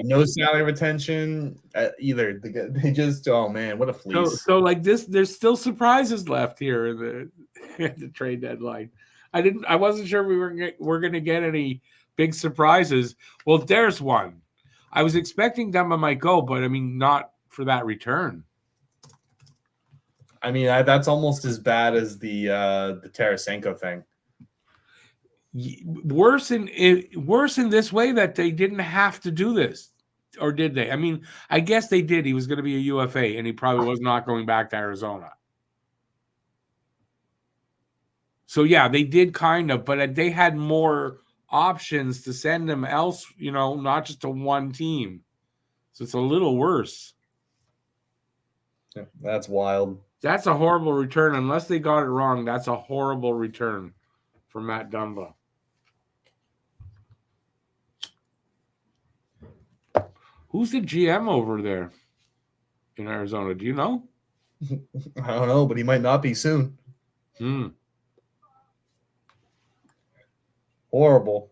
B: no salary retention either. They just, oh man, what a fleece.
A: So like this, there's still surprises left here in the trade deadline. I wasn't sure we were going to get any big surprises. Well, there's one. I was expecting Dumba might go, but I mean, not for that return.
B: I mean, that's almost as bad as the Tarasenko thing.
A: Worse in this way that they didn't have to do this, or did they? I mean, I guess they did. He was going to be a UFA, and he probably was not going back to Arizona. So yeah, they did kind of, but they had more options to send him else, not just to one team. So it's a little worse.
B: Yeah, that's wild.
A: That's a horrible return. Unless they got it wrong, that's a horrible return for Matt Dumba. Who's the GM over there in Arizona? Do you know?
B: I don't know, but he might not be soon. Horrible.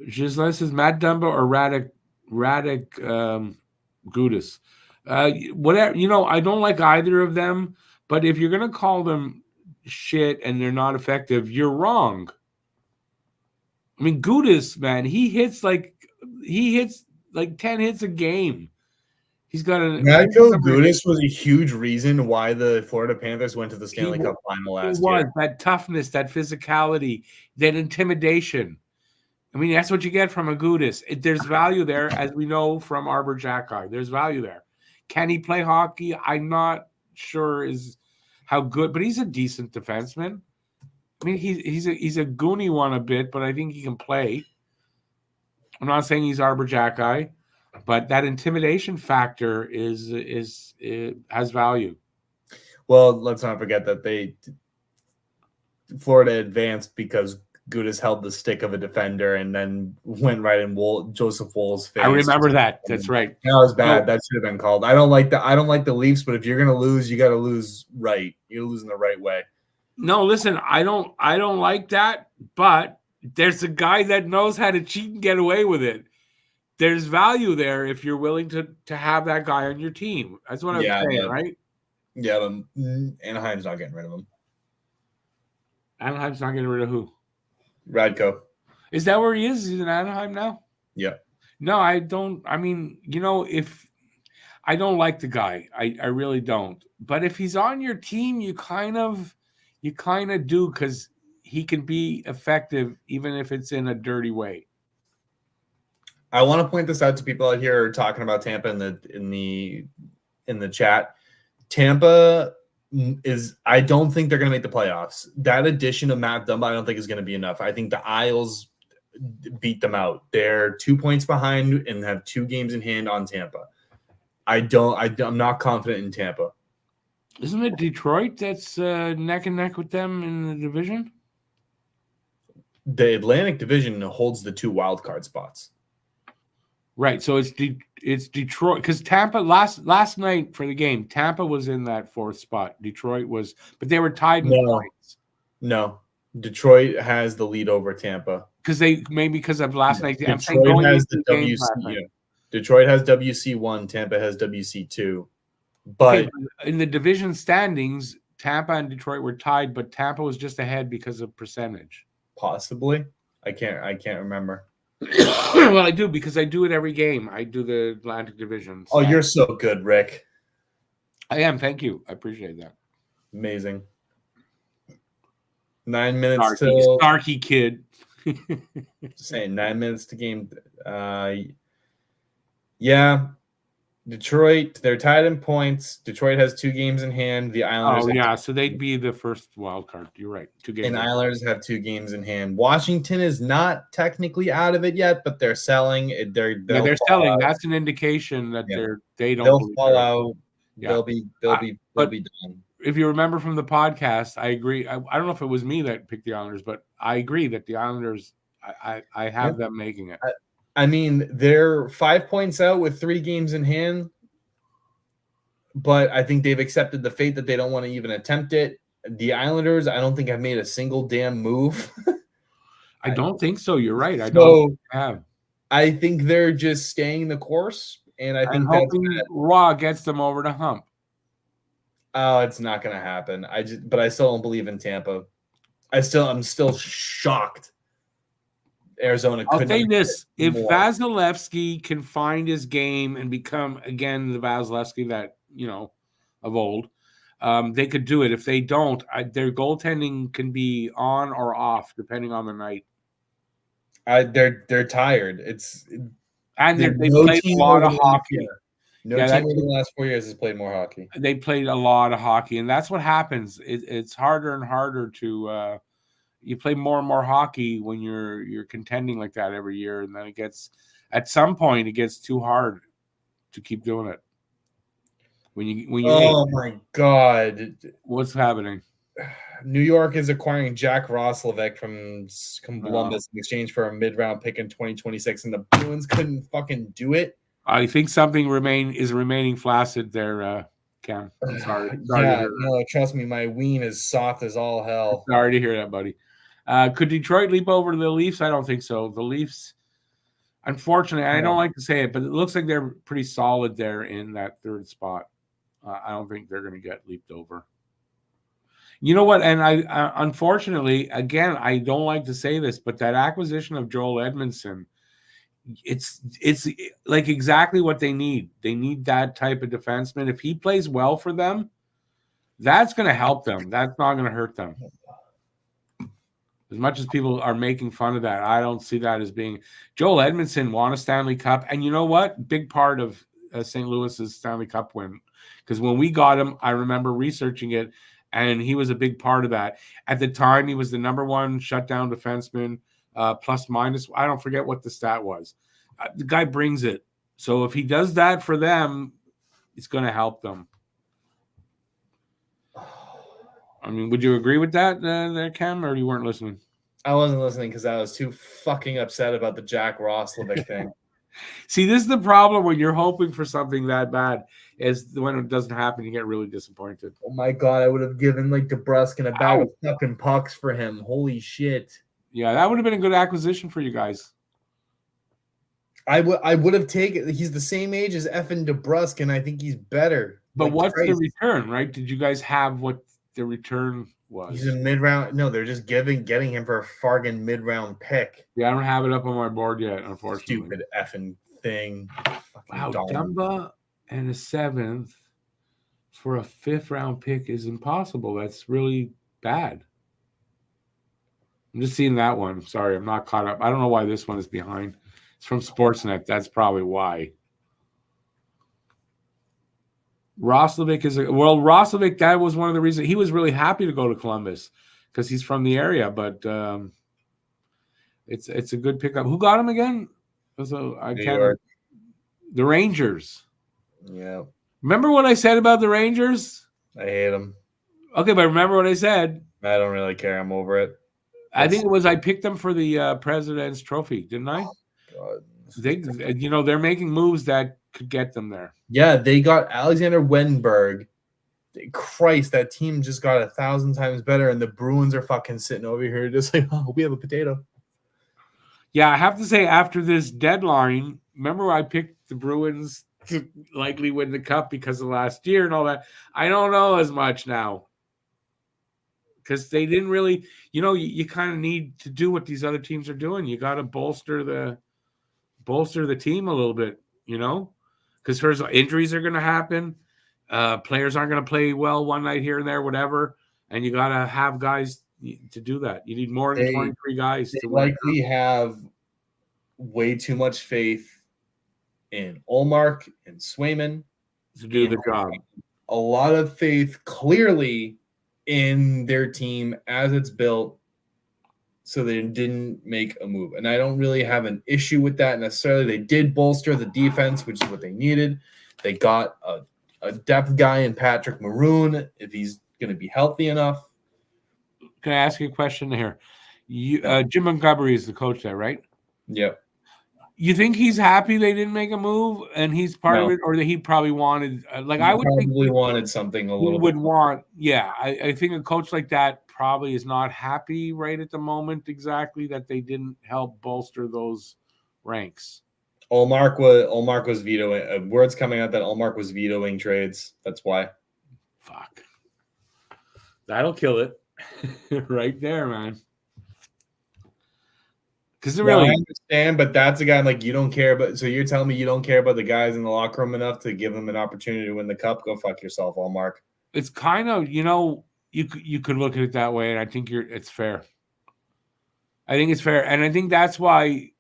A: Gisela says Matt Dumba or Radek Gudis. Whatever, I don't like either of them, but if you're gonna call them shit and they're not effective, you're wrong. I mean, Gudis, man, he hits like 10 hits a game. He's got an
B: Gudis was a huge reason why the Florida Panthers went to the Stanley Cup final last year.
A: That toughness, that physicality, that intimidation. I mean, that's what you get from a Gudis. There's value there, as we know from Arbor Jacki. There's value there. Can he play hockey? I'm not sure is how good, but he's a decent defenseman. I mean, he's a goony one a bit, but I think he can play. I'm not saying he's Arbor Jacki, but that intimidation factor has value.
B: Well, let's not forget that Florida advanced because Gudis held the stick of a defender and then went right in Joseph Woll's face.
A: I remember that. That's right.
B: That was bad. That should have been called. I don't like the Leafs, but if you're gonna lose, you got to lose right. You're losing the right way.
A: No, listen, I don't like that, but there's a guy that knows how to cheat and get away with it. There's value there if you're willing to have that guy on your team. That's what I'm saying, right?
B: Yeah, but Anaheim's not getting rid of him.
A: Anaheim's not getting rid of who?
B: Radko.
A: Is that where he is? He's in Anaheim now?
B: Yeah.
A: No, I don't. I mean, if I don't like the guy, I really don't. But if he's on your team, you kind of do, because he can be effective even if it's in a dirty way.
B: I want to point this out to people out here talking about Tampa in the chat. Tampa I don't think they're going to make the playoffs. That addition of Matt Dumba, I don't think is going to be enough. I think the Isles beat them out. They're 2 points behind and have 2 games in hand on Tampa. I'm not confident in Tampa.
A: Isn't it Detroit that's neck and neck with them in the division?
B: The Atlantic Division holds the 2 wild card spots.
A: Right. So it's Detroit, because Tampa last night for the game, Tampa was in that 4th spot. Detroit was, but they were tied in points.
B: No, Detroit has the lead over Tampa
A: because of last night.
B: Detroit has the WC. Detroit has WC1. Tampa has WC2. But
A: in the division standings, Tampa and Detroit were tied, but Tampa was just ahead because of percentage.
B: Possibly, I can't remember.
A: Well, I do, because I do it every game. I do the Atlantic Division.
B: Oh, you're so good, Rick.
A: I am. Thank you. I appreciate that.
B: Amazing. 9 minutes
A: Snarky kid.
B: Just saying, 9 minutes to game. Yeah. Detroit, they're tied in points. Detroit has 2 games in hand. The Islanders.
A: So they'd be the first wild card. You're right. 2 games.
B: And Islanders have 2 games in hand. Washington is not technically out of it yet, but they're selling. They're
A: selling.
B: Out.
A: That's an indication that they don't.
B: They'll fall out.
A: Yeah.
B: They'll be done.
A: If you remember from the podcast, I agree. I don't know if it was me that picked the Islanders, but I agree that the Islanders. I have them making it.
B: I mean, they're 5 points out with 3 games in hand, but I think they've accepted the fate that they don't want to even attempt it. The Islanders, I don't think have made a single damn move.
A: I don't think so. You're right. I don't have.
B: I think they're just staying the course, and I think
A: hoping Raw gets them over the hump.
B: Oh, it's not going to happen. But I still don't believe in Tampa. I'm still shocked. Arizona.
A: I'll say this: if Vasilevsky can find his game and become again the Vasilevsky that of old, they could do it. If they don't, their goaltending can be on or off depending on the night.
B: They're tired.
A: They played a lot of hockey.
B: No team in the last 4 years has played more hockey.
A: They played a lot of hockey, and that's what happens. It's harder and harder to. You play more and more hockey when you're contending like that every year, and then at some point it gets too hard to keep doing it. When you
B: my God,
A: what's happening?
B: New York is acquiring Jack Roslovic from Columbus in exchange for a mid-round pick in 2026, and the Bruins couldn't fucking do it.
A: I think something is remaining flaccid there, Cam. I'm sorry.
B: No, trust me, my ween is soft as all hell.
A: Sorry to hear that, buddy. Could Detroit leap over the Leafs? I don't think so. The Leafs, unfortunately, I don't like to say it, but it looks like they're pretty solid there in that 3rd spot. I don't think they're going to get leaped over. You know what? And I unfortunately, again, I don't like to say this, but that acquisition of Joel Edmondson, it's like exactly what they need. They need that type of defenseman. If he plays well for them, that's going to help them. That's not going to hurt them. As much as people are making fun of that, I don't see that as being. Joel Edmondson won a Stanley Cup, and you know what? Big part of St. Louis's Stanley Cup win, because when we got him, I remember researching it, and he was a big part of that. At the time, he was the number 1 shutdown defenseman, plus minus. I don't forget what the stat was. The guy brings it. So if he does that for them, it's going to help them. I mean, would you agree with that there, Cam, or you weren't listening?
B: I wasn't listening because I was too fucking upset about the Jack Roslovic thing.
A: See, this is the problem when you're hoping for something that bad, is when it doesn't happen, you get really disappointed.
B: Oh my God, I would have given DeBrusque a bag of fucking pucks for him. Holy shit.
A: Yeah, that would have been a good acquisition for you guys.
B: I would have taken. He's the same age as effing DeBrusque, and I think he's better.
A: But what's the return, right? Did you guys have what the return was?
B: He's a mid-round. No, they're just getting him for a fargan mid-round pick.
A: Yeah, I don't have it up on my board yet, unfortunately.
B: Stupid effing thing.
A: Wow, Dumba and a 7th for a 5th round pick is impossible. That's really bad. I'm just seeing that one. Sorry, I'm not caught up. I don't know why this one is behind. It's from Sportsnet. That's probably why. Roslovic Roslovic, that was one of the reasons he was really happy to go to Columbus, because he's from the area. But It's a good pickup. Who got him again? So I
B: New
A: can't.
B: York.
A: The Rangers.
B: Yeah,
A: Remember what I said about the Rangers?
B: I hate them.
A: Okay, but remember what I said.
B: I don't really care. I'm over it.
A: I think it was I picked them for the President's Trophy, didn't I?
B: God.
A: They're making moves that could get them there.
B: Yeah, they got Alexander Wenberg. Christ, that team just got 1,000 times better, and the Bruins are fucking sitting over here just like, oh, we have a potato.
A: Yeah, I have to say, after this deadline, remember I picked the Bruins to likely win the cup because of last year and all that. I don't know as much now because they didn't really, you kind of need to do what these other teams are doing. You got to bolster the team a little bit, because first injuries are going to happen. Players aren't going to play well one night here and there, whatever. And you got to have guys to do that. You need more than 23 guys to win.
B: Likely have way too much faith in Ullmark and Swayman
A: to do the job.
B: A lot of faith clearly in their team as it's built, so they didn't make a move. And I don't really have an issue with that necessarily. They did bolster the defense, which is what they needed. They got a depth guy in Patrick Maroon, if he's going to be healthy enough.
A: Can I ask you a question here? Jim Montgomery is the coach there, right?
B: Yep.
A: You think he's happy they didn't make a move and he's part of it, or that he probably wanted I would
B: probably
A: think
B: wanted something a little
A: bit. I think a coach like that probably is not happy right at the moment exactly that they didn't help bolster those ranks.
B: Ullmark was vetoing. Words coming out that Ullmark was vetoing trades. That's why.
A: Fuck. That'll kill it. Right there, man. Because I
B: understand, but that's a guy like you don't care about. So you're telling me you don't care about the guys in the locker room enough to give them an opportunity to win the cup? Go fuck yourself, Ullmark.
A: It's kind of, you could look at it that way, and I think it's fair. I think it's fair, and I think that's why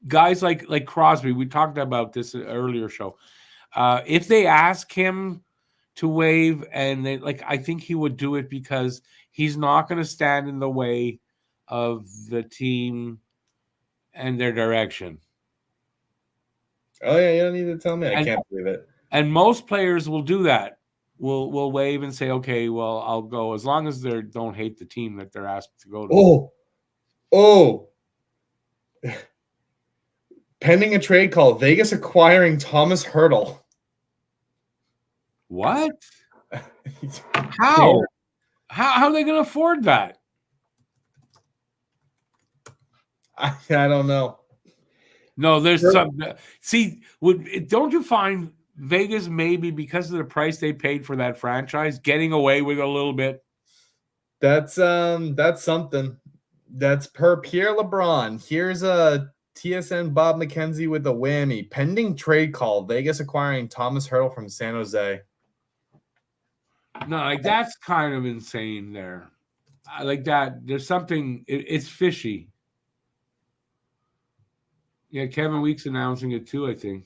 A: guys like Crosby, we talked about this in an earlier show. If they ask him to waive, and I think he would do it because he's not going to stand in the way of the team and their direction.
B: Oh yeah, you don't need to tell me. I can't believe it.
A: And most players will do that. Will waive and say, okay, well, I'll go, as long as they don't hate the team that they're asked to go to.
B: Oh. Pending a trade call, Vegas acquiring Thomas Hertl.
A: What? How? How are they going to afford that?
B: I don't know.
A: No, there's some. See, don't you find Vegas maybe because of the price they paid for that franchise getting away with a little bit?
B: That's something. That's per Pierre LeBron. Here's a TSN Bob McKenzie with a whammy. Pending trade call, Vegas acquiring Thomas Hertl from San Jose.
A: No, that's kind of insane there. I like that. There's something, it's fishy. Yeah, Kevin Weeks announcing it too, I think.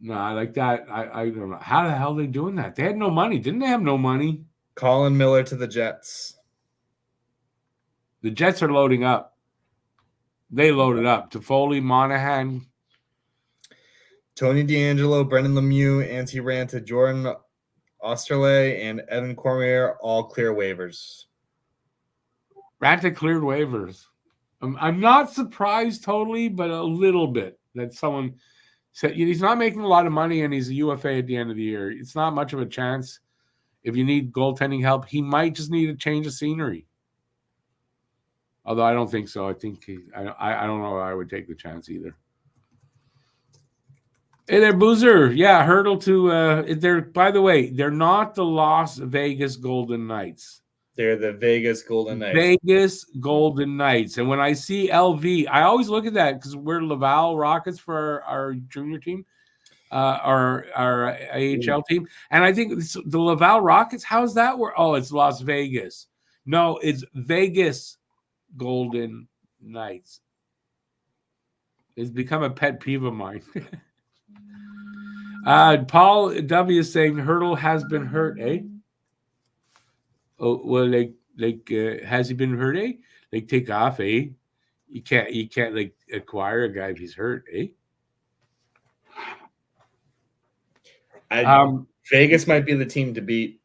A: No, I like that. I don't know. How the hell are they doing that? They had no money. Didn't they have no money?
B: Colin Miller to the Jets.
A: The Jets are loading up. They loaded up. Toffoli, Monahan.
B: Tony DeAngelo, Brendan Lemieux, Antti Ranta, Jordan Osterley, and Evan Cormier all clear waivers.
A: Ranta cleared waivers. I'm not surprised totally, but a little bit that someone said he's not making a lot of money and he's a UFA at the end of the year. It's not much of a chance. If you need goaltending help, he might just need a change of scenery. Although I don't think so. I think I don't know if I would take the chance either. Hey there, Boozer. Yeah, Hertl to they're, by the way, they're not the Las Vegas Golden Knights.
B: They're the Vegas Golden Knights.
A: Vegas Golden Knights. And when I see LV, I always look at that because we're Laval Rockets for our junior team, our AHL team. And I think the Laval Rockets, how's that work? Oh, it's Las Vegas. No, it's Vegas Golden Knights. It's become a pet peeve of mine. Paul W is saying Hertl has been hurt, eh? Oh well, has he been hurt? Eh? Like take off, eh? You can't like acquire a guy if he's hurt, eh?
B: Vegas might be the team to beat.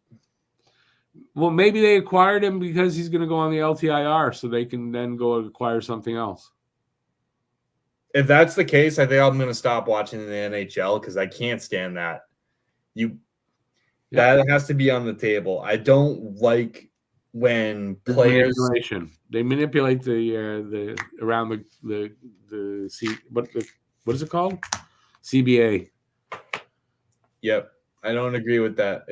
A: Well, maybe they acquired him because he's going to go on the LTIR, so they can then go acquire something else.
B: If that's the case, I think I'm going to stop watching the NHL because I can't stand that. That has to be on the table. I don't like when players
A: they manipulate the around the what is it called? CBA.
B: Yep, I don't agree with that.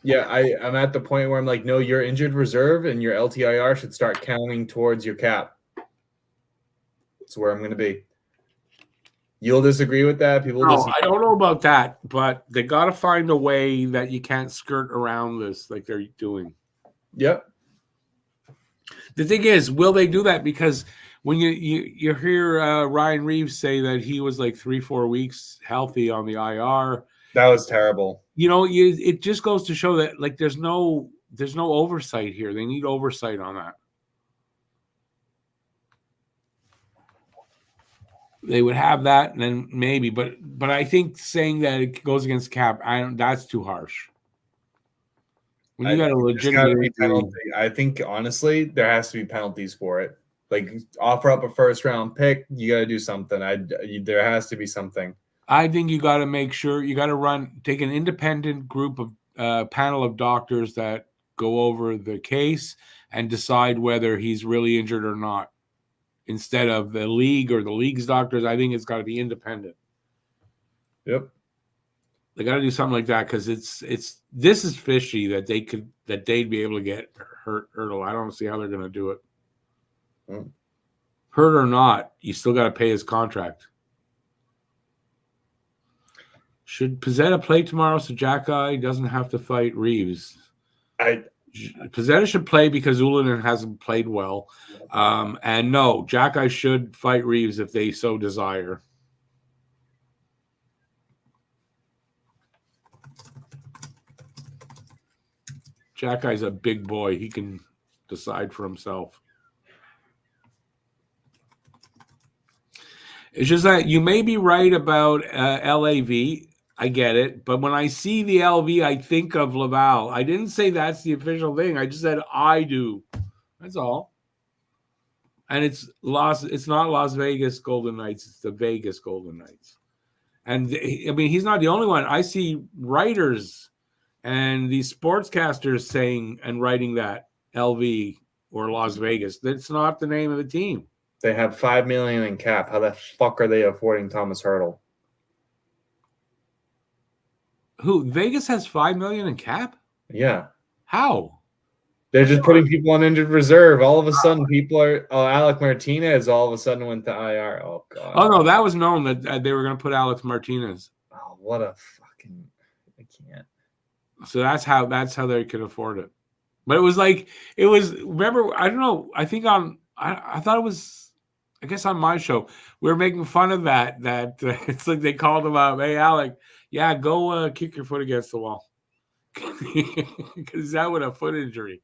B: I'm at the point where I'm like, no, your injured reserve and your LTIR should start counting towards your cap. That's where I'm going to be. You'll disagree with that?
A: I don't know about that, but they got to find a way that you can't skirt around this like they're doing.
B: Yep.
A: The thing is, will they do that? Because when you hear Ryan Reeves say that he was like 3-4 weeks healthy on the IR,
B: that was terrible.
A: It just goes to show that like there's no oversight here. They need oversight on that. They would have that, and then maybe, but I think saying that it goes against cap, that's too harsh. When you got a legitimate
B: penalty, I think honestly there has to be penalties for it. Like offer up a first round pick, you got to do something. There has to be something.
A: I think you got to make sure you got to take an independent group of panel of doctors that go over the case and decide whether he's really injured or not. Instead of the league or the league's doctors, I think it's got to be independent.
B: Yep.
A: They got to do something like that because this is fishy that they'd be able to get Hurdle. I don't see how they're going to do it. Hurt or not, you still got to pay his contract. Should Pizzetta play tomorrow so Jack-Eye doesn't have to fight Reeves? Pizzetta should play because Ullinen hasn't played well. And no, Jack-Eye should fight Reeves if they so desire. Jack-Eye's a big boy. He can decide for himself. It's just that you may be right about LAV. I get it. But when I see the LV, I think of Laval. I didn't say that's the official thing. I just said I do. That's all. And it's not Las Vegas Golden Knights. It's the Vegas Golden Knights. And I mean, he's not the only one. I see writers and these sportscasters saying and writing that LV or Las Vegas. That's not the name of the team.
B: They have $5 million in cap. How the fuck are they affording Thomas Hurdle?
A: Who? Vegas has $5 million in cap?
B: Yeah.
A: How?
B: They're just putting people on injured reserve. All of a sudden, people are. Oh, Alec Martinez all of a sudden went to IR. Oh god.
A: Oh no, that was known that they were going to put Alex Martinez.
B: Oh, what a fucking! I can't.
A: So that's how they could afford it. But it was. Remember, I don't know. I think I thought it was. I guess on my show we were making fun of that. It's like they called him up. Hey, Alec, yeah, go kick your foot against the wall because that would have foot injury.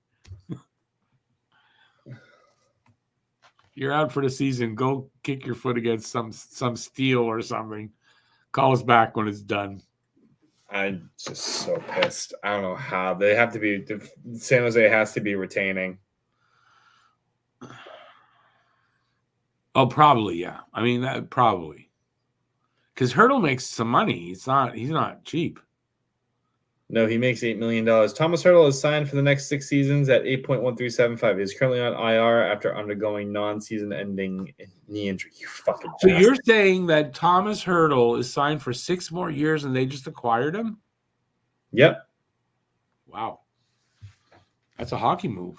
A: You're out for the season. Go kick your foot against some steel or something. Call us back when it's done.
B: I'm just so pissed. I don't know how they have to be. San Jose has to be retaining.
A: Oh, probably, yeah. I mean, that probably because Hurdle makes some money. He's not cheap.
B: No, he makes $8 million. Thomas Hurdle is signed for the next 6 seasons at $8.1375. He's currently on IR after undergoing non-season ending knee injury. You fucking
A: So bastard. You're saying that Thomas Hurdle is signed for 6 more years and they just acquired him?
B: Yep.
A: Wow. That's a hockey move.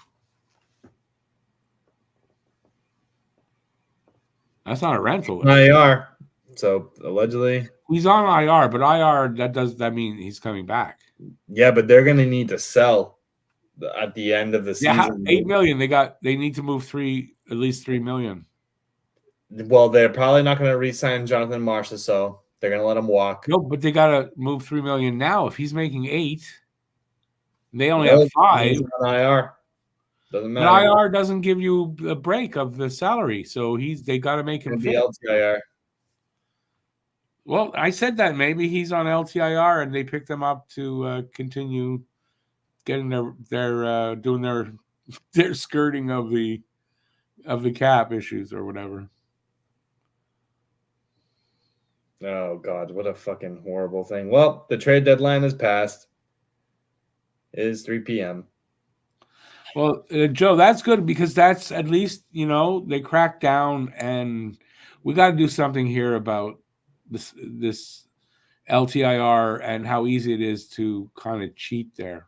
A: That's not a rental.
B: IR. So allegedly.
A: He's on IR, but IR, that mean he's coming back.
B: Yeah, but they're going to need to sell at the end of the season.
A: Yeah, $8 million. They need to move at least $3 million.
B: Well, they're probably not going to re-sign Jonathan Marchessault, so they're going to let him walk.
A: No, but they got to move $3 million now. If he's making $8 million, They only have 5.
B: He's on IR. Doesn't
A: But
B: matter.
A: IR doesn't give you a break of the salary, so they got to make him fit.
B: LTIR.
A: Well, I said that maybe he's on LTIR and they picked him up to continue getting their doing their skirting of the cap issues or whatever.
B: Oh God, what a fucking horrible thing. Well, the trade deadline has passed. It is 3 p.m.
A: Well, Joe, that's good because that's at least, they cracked down, and we got to do something here about this LTIR and how easy it is to kind of cheat there.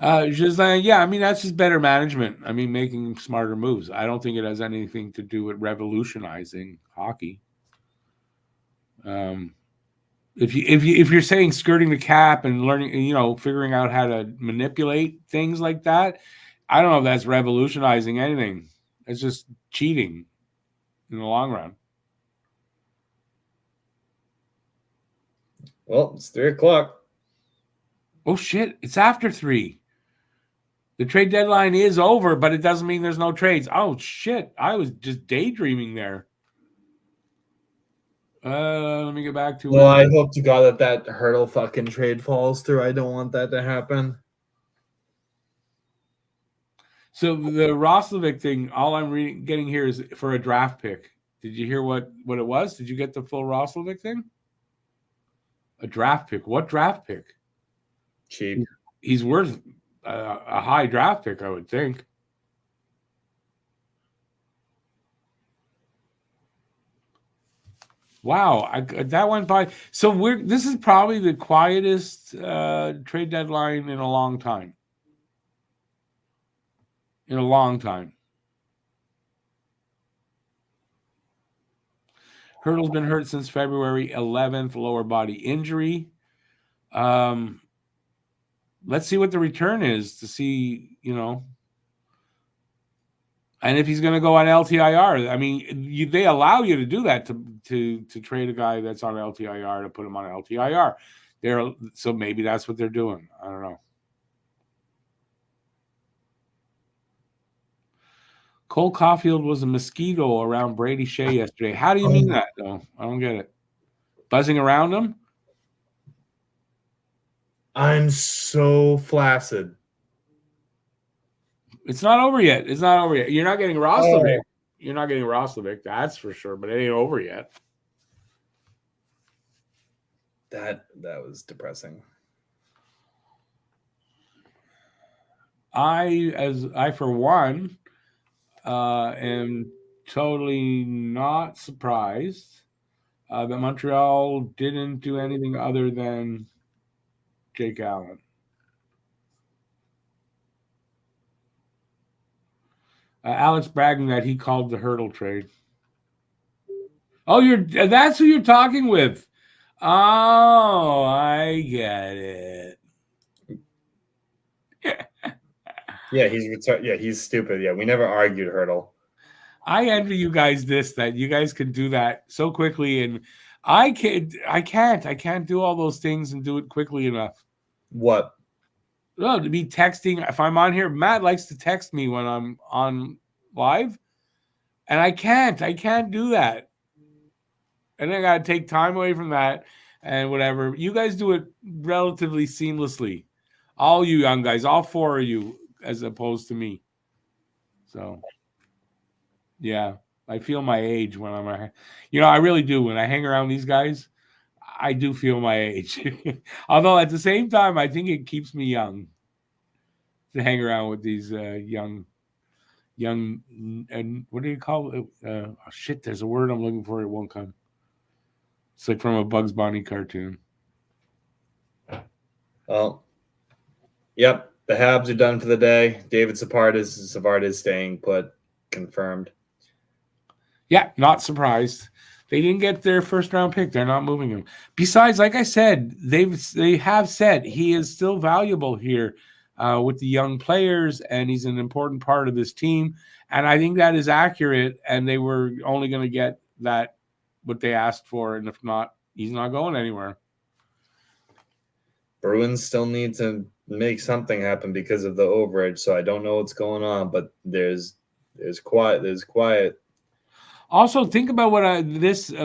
A: Yeah, I mean, that's just better management. I mean, making smarter moves. I don't think it has anything to do with revolutionizing hockey. If you're saying skirting the cap and learning, figuring out how to manipulate things like that, I don't know if that's revolutionizing anything. It's just cheating in the long run.
B: Well, it's 3 o'clock.
A: Oh shit! It's after 3. The trade deadline is over, but it doesn't mean there's no trades. Oh shit! I was just daydreaming there. Let me get back to.
B: Well, I hope to God that Hurdle fucking trade falls through. I don't want that to happen.
A: So the Roslovic thing, all I'm getting here is for a draft pick. Did you hear what it was? Did you get the full Roslovic thing? A draft pick. What draft pick?
B: Cheap.
A: He's worth a high draft pick, I would think. Wow, that went by. So this is probably the quietest trade deadline in a long time. Hurdle's been hurt since February 11th, lower body injury. Let's see what the return is to see, and if he's going to go on LTIR. I mean, they allow you to do that to trade a guy that's on LTIR to put him on LTIR. So maybe that's what they're doing. I don't know. Cole Caulfield was a mosquito around Brady Shea yesterday. How do you mean that, though? I don't get it. Buzzing around him?
B: I'm so flaccid.
A: It's not over yet. You're not getting Roslovic. You're not getting Roslovic, that's for sure, but it ain't over yet.
B: That was depressing.
A: I for one, am totally not surprised that Montreal didn't do anything other than Jake Allen. Alex bragging that he called the Hurdle trade. Oh, that's who you're talking with. Oh, I get it.
B: Yeah, he's stupid. Yeah, we never argued Hurdle.
A: I envy you guys that you guys can do that so quickly, and I can't do all those things and do it quickly enough.
B: What?
A: No, to be texting. If I'm on here, Matt likes to text me when I'm on live, and I can't do that. And I got to take time away from that and whatever. You guys do it relatively seamlessly. All you young guys, all 4 of you, as opposed to me. So, yeah, I feel my age when I really do. When I hang around these guys, I do feel my age. Although at the same time, I think it keeps me young to hang around with these young, and what do you call it? Shit, there's a word I'm looking for. It won't come. It's like from a Bugs Bunny cartoon.
B: Well, yep. The Habs are done for the day. David Savard is staying put. Confirmed.
A: Yeah, not surprised. They didn't get their first round pick. They're not moving him. Besides, like I said, they have said he is still valuable here. with the young players, and he's an important part of this team. And I think that is accurate, and they were only going to get that what they asked for, and if not, he's not going anywhere.
B: Bruins still need to make something happen because of the overage, so I don't know what's going on, but there's quiet.
A: Also, think about what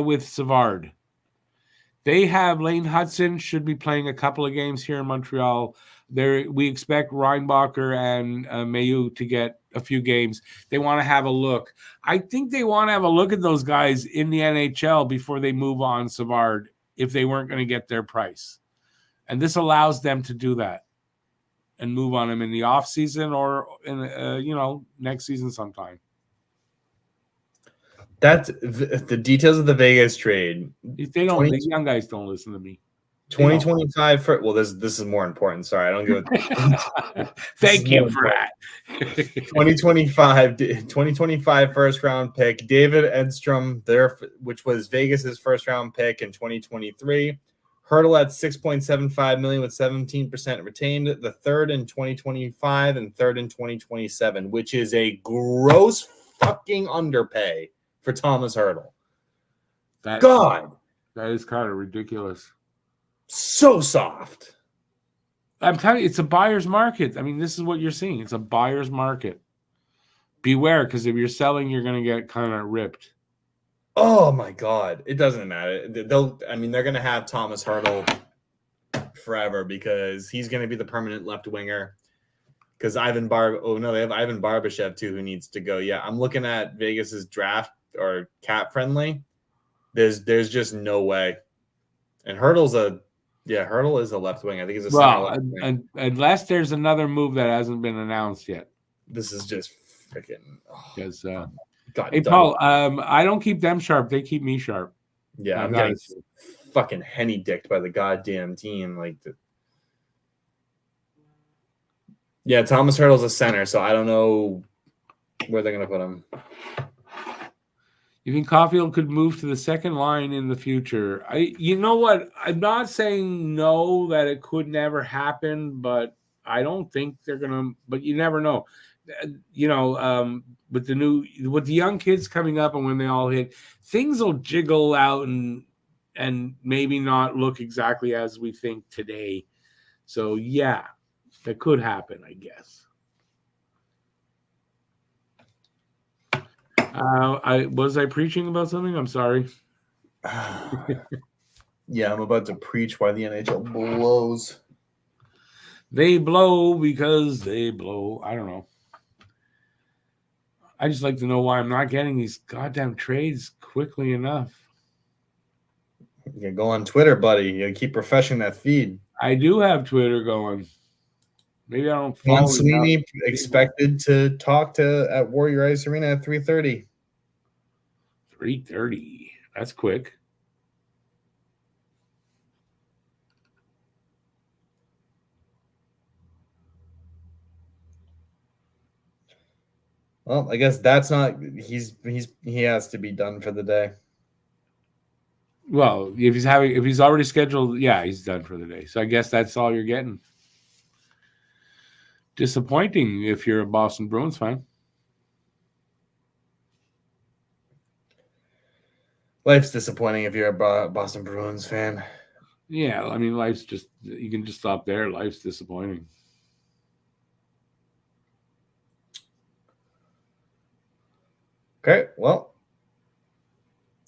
A: with Savard. They have Lane Hudson should be playing a couple of games here in Montreal. We expect Reinbacher and Mayu to get a few games. They want to have a look. I think they want to have a look at those guys in the NHL before they move on Savard if they weren't going to get their price. And this allows them to do that and move on him in the offseason or in next season sometime.
B: That's the details of the Vegas trade.
A: They don't. The young guys don't listen to me.
B: 2025 this is more important. Sorry, I don't give a
A: Thank you for that.
B: 2025 first round pick, David Edstrom, which was Vegas's first round pick in 2023. Hurdle at $6.75 million with 17% retained. The third in 2025 and third in 2027, which is a gross fucking underpay for Thomas Hurdle. God,
A: that is kind of ridiculous.
B: So soft.
A: I'm telling you, it's a buyer's market. I mean, this is what you're seeing. It's a buyer's market. Beware, because if you're selling, you're going to get kind of ripped.
B: Oh my God. It doesn't matter. They're going to have Thomas Hurdle forever because he's going to be the permanent left winger. Because they have Ivan Barbashev too, who needs to go. Yeah, I'm looking at Vegas's draft or cap friendly. There's just no way. And Hurdle is a left wing. I think he's a center left wing.
A: Unless there's another move that hasn't been announced yet.
B: This is just freaking.
A: Because hey Paul, I don't keep them sharp. They keep me sharp.
B: Yeah, I'm getting fucking henny dicked by the goddamn team. Yeah, Thomas Hurdle's a center, so I don't know where they're gonna put him.
A: You think Caulfield could move to the second line in the future? You know what? I'm not saying no that it could never happen, but I don't think they're gonna. But you never know. With the young kids coming up and when they all hit, things will jiggle out and maybe not look exactly as we think today. So yeah, that could happen, I guess. Was I preaching about something? I'm sorry.
B: Yeah, I'm about to preach why the NHL blows.
A: They blow because they blow. I don't know. I just like to know why I'm not getting these goddamn trades quickly enough.
B: You go on Twitter, buddy. You gotta keep refreshing that feed.
A: I do have Twitter going. Maybe I don't follow.
B: Don Sweeney expected to talk at Warrior Ice Arena at 3:30.
A: 3:30. That's quick.
B: Well, I guess that's not. He has to be done for the day.
A: Well, if he's already scheduled, yeah, he's done for the day. So I guess that's all you're getting. Disappointing if you're a Boston Bruins fan.
B: Life's disappointing if you're a Boston Bruins fan.
A: Yeah, I mean, life's just, you can just stop there. Life's disappointing.
B: Okay, well,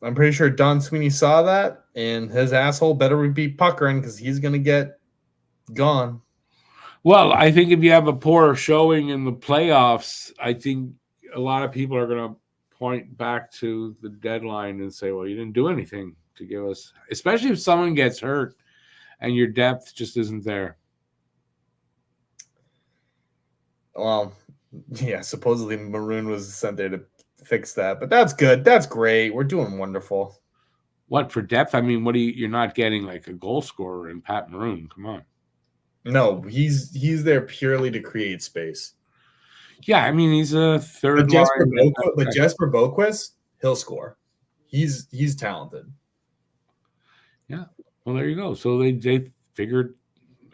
B: I'm pretty sure Don Sweeney saw that, and his asshole better be puckering because he's going to get gone.
A: Well, I think if you have a poor showing in the playoffs, I think a lot of people are going to point back to the deadline and say, well, you didn't do anything to give us, especially if someone gets hurt and your depth just isn't there.
B: Well, yeah, supposedly Maroon was sent there to fix that, but that's good. That's great. We're doing wonderful.
A: What, for depth? I mean, you're not getting like a goal scorer in Pat Maroon. Come on.
B: No, he's there purely to create space.
A: Yeah, I mean, he's a third line.
B: But Jesper Boquist, he'll score. He's talented.
A: Yeah. Well, there you go. So they figured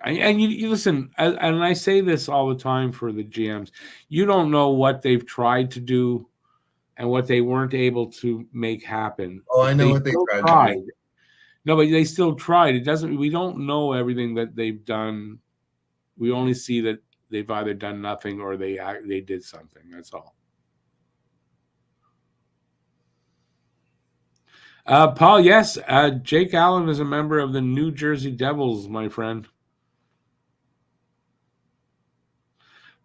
A: And you listen, and I say this all the time for the GMs. You don't know what they've tried to do and what they weren't able to make happen.
B: Oh, I know
A: They
B: what they
A: still
B: tried to do.
A: No, but they still tried. It doesn't. We don't know everything that they've done. We only see that they've either done nothing or they did something. That's all. Paul, yes, Jake Allen is a member of the New Jersey Devils, my friend.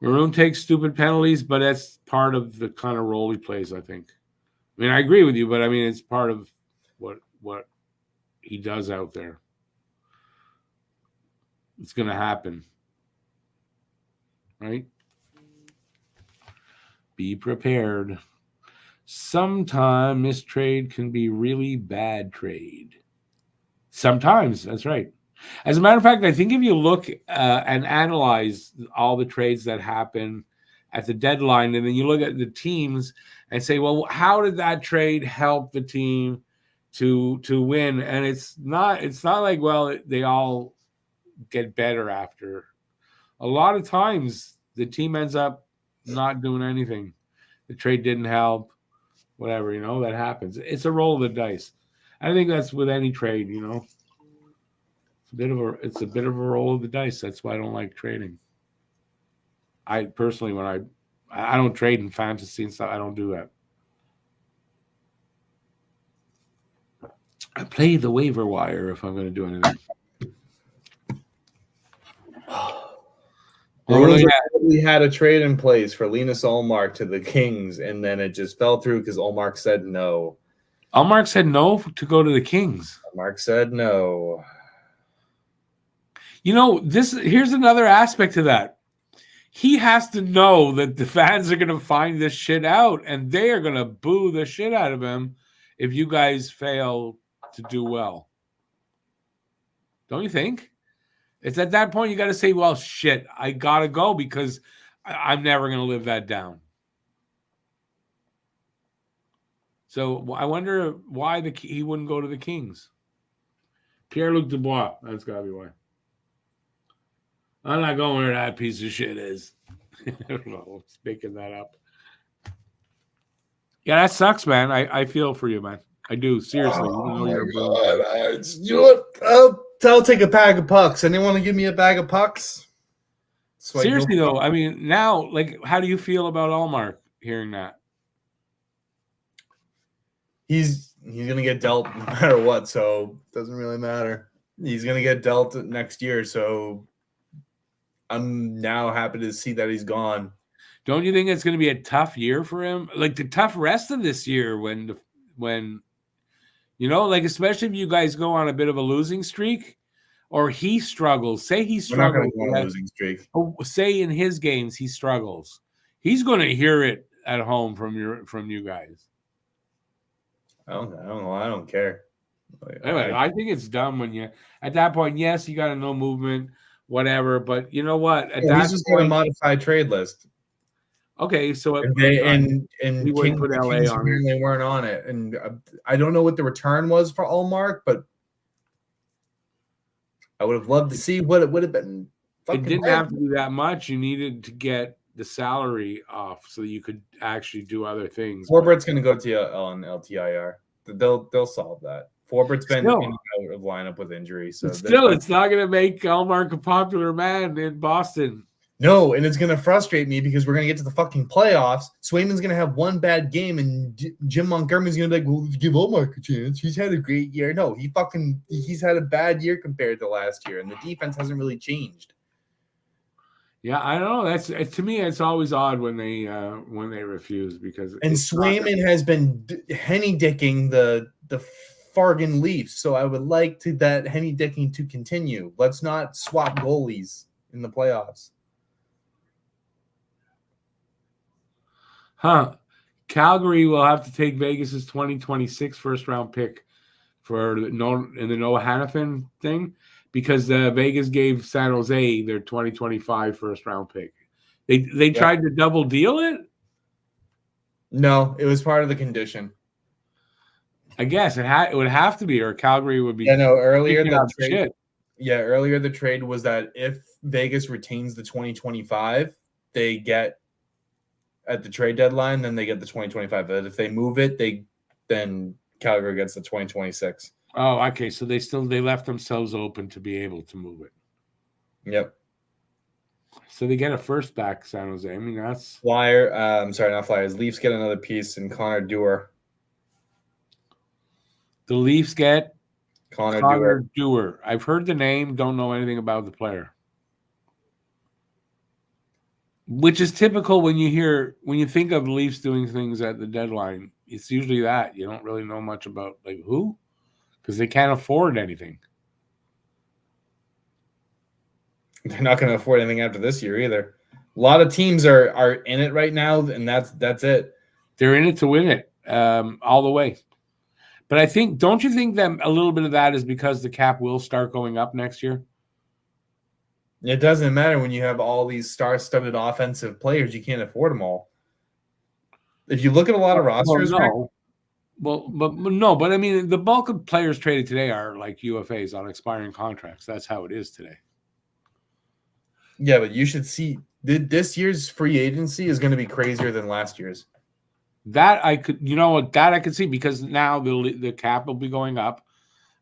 A: Maroon takes stupid penalties, but that's part of the kind of role he plays, I think. I mean, I agree with you, but I mean, it's part of what he does out there. It's going to happen. Right? Be prepared. Sometimes mistrade can be really bad trade. Sometimes, that's right. As a matter of fact, I think if you look and analyze all the trades that happen at the deadline, and then you look at the teams and say, well, how did that trade help the team to win? And it's not like, well, they all get better after. A lot of times the team ends up not doing anything. The trade didn't help, whatever, that happens. It's a roll of the dice. I think that's with any trade, It's a bit of a roll of the dice. That's why I don't like trading. I personally, when I don't trade in fantasy and stuff, I don't do that. I play the waiver wire if I'm going to do anything.
B: We had a trade in place for Linus Ullmark to the Kings, and then it just fell through because Ullmark said no.
A: Ullmark said no to go to the Kings.
B: Ullmark said no.
A: Here's another aspect to that. He has to know that the fans are going to find this shit out, and they are going to boo the shit out of him if you guys fail to do well. Don't you think? It's at that point you got to say, well, shit, I got to go because I'm never going to live that down. So I wonder why he wouldn't go to the Kings. Pierre-Luc Dubois, that's got to be why. I'm not going where that piece of shit is. I don't know. It's making that up. Yeah, that sucks, man. I feel for you, man. I do. Seriously.
B: I'll take a bag of pucks. Anyone want to give me a bag of pucks?
A: Seriously, though, I mean, now, how do you feel about Ullmark hearing that?
B: He's going to get dealt no matter what, so it doesn't really matter. He's going to get dealt next year, so I'm now happy to see that he's gone.
A: Don't you think it's going to be a tough year for him? Like the tough rest of this year when especially if you guys go on a bit of a losing streak or he struggles. Say he struggles.
B: We're not going to go on a losing streak.
A: Say in his games he struggles. He's going to hear it at home from you guys.
B: I don't know. I don't care.
A: Anyway, I think it's dumb when you at that point. Yes, you got to know movement, whatever. But you know what?
B: He's just going to modify trade list.
A: Okay, so
B: and
A: we wouldn't put LA on it.
B: They weren't on it, and I don't know what the return was for Ullmark, but I would have loved to see what it would have been.
A: It didn't have to be that much. You needed to get the salary off so that you could actually do other things.
B: Forbert's going to go to on LTIR. They'll solve that. Forbert's been in and out of lineup with injury, so
A: it's not going to make Ullmark a popular man in Boston.
B: No, and it's going to frustrate me because we're going to get to the fucking playoffs. Swayman's going to have one bad game, and Jim Montgomery's going to be like, well, give Ullmark a chance. He's had a great year. No, he's had a bad year compared to last year, and the defense hasn't really changed.
A: Yeah, I don't know. That's to me, it's always odd when they refuse because.
B: And Swayman has been henny dicking the Fargan Leafs, so I would like that henny dicking to continue. Let's not swap goalies in the playoffs.
A: Calgary will have to take Vegas's 2026 first-round pick in the Noah Hannafin thing because Vegas gave San Jose their 2025 first-round pick. They tried to double deal it?
B: No, it was part of the condition.
A: I guess it would have to be, or Calgary would be.
B: Yeah, no. Earlier, Yeah, earlier the trade was that if Vegas retains the 2025, they get at the trade deadline, then they get the 2025. But if they move it, then Calgary gets the 2026.
A: Oh, okay. So they left themselves open to be able to move it.
B: Yep.
A: So they get a first back, San Jose. I mean, that's
B: not Flyers. Leafs get another piece and Connor Dewar.
A: The Leafs get
B: Connor
A: Dewar. I've heard the name, don't know anything about the player. Which is typical when you think of Leafs doing things at the deadline. It's usually that. You don't really know much about like who, because they can't afford anything.
B: They're not going to afford anything after this year either. A lot of teams are in it right now, and that's it.
A: They're in it to win it all the way. But don't you think that a little bit of that is because the cap will start going up next year?
B: It doesn't matter when you have all these star-studded offensive players. You can't afford them all. If you look at a lot of rosters,
A: but I mean, the bulk of players traded today are like UFAs on expiring contracts. That's how it is today.
B: Yeah, but you should see this year's free agency is going to be crazier than last year's.
A: That I could see because now the cap will be going up,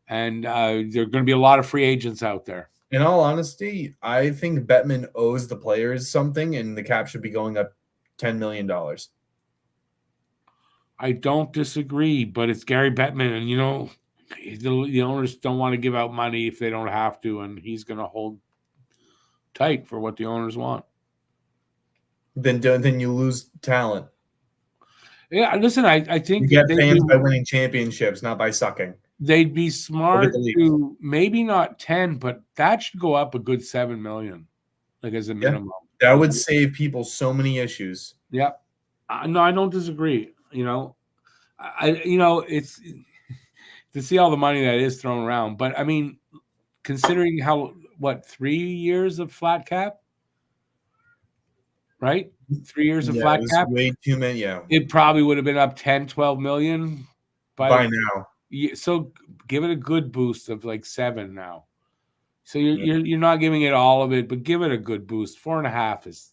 A: and there are going to be a lot of free agents out there.
B: In all honesty, I think Bettman owes the players something, and the cap should be going up $10 million.
A: I don't disagree, but it's Gary Bettman, and the owners don't want to give out money if they don't have to, and he's going to hold tight for what the owners want.
B: Then you lose talent.
A: Yeah, listen, I think
B: you get fans by winning championships, not by sucking.
A: They'd be smart to maybe not 10, but that should go up a good 7 million, like as a minimum.
B: That would save people so many issues.
A: Yeah, no, I don't disagree. It's to see all the money that is thrown around, but I mean, considering 3 years of flat cap, right? 3 years of flat cap,
B: way too many. Yeah,
A: it probably would have been up 10, 12 million
B: by now.
A: So give it a good boost of like 7 now. So you're not giving it all of it, but give it a good boost. 4.5 is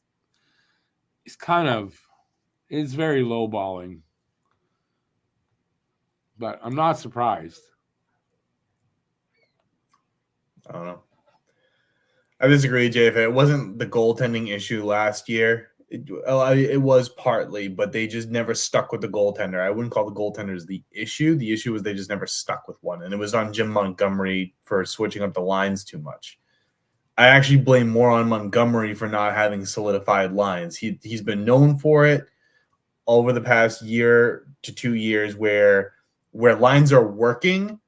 A: it's very lowballing. But I'm not surprised.
B: I don't know. I disagree, Jay. If it wasn't the goaltending issue last year, it was partly, but they just never stuck with the goaltender. I wouldn't call the goaltenders the issue. The issue was they just never stuck with one, and it was on Jim Montgomery for switching up the lines too much. I actually blame more on Montgomery for not having solidified lines. He's been known for it over the past year to 2 years where lines are working,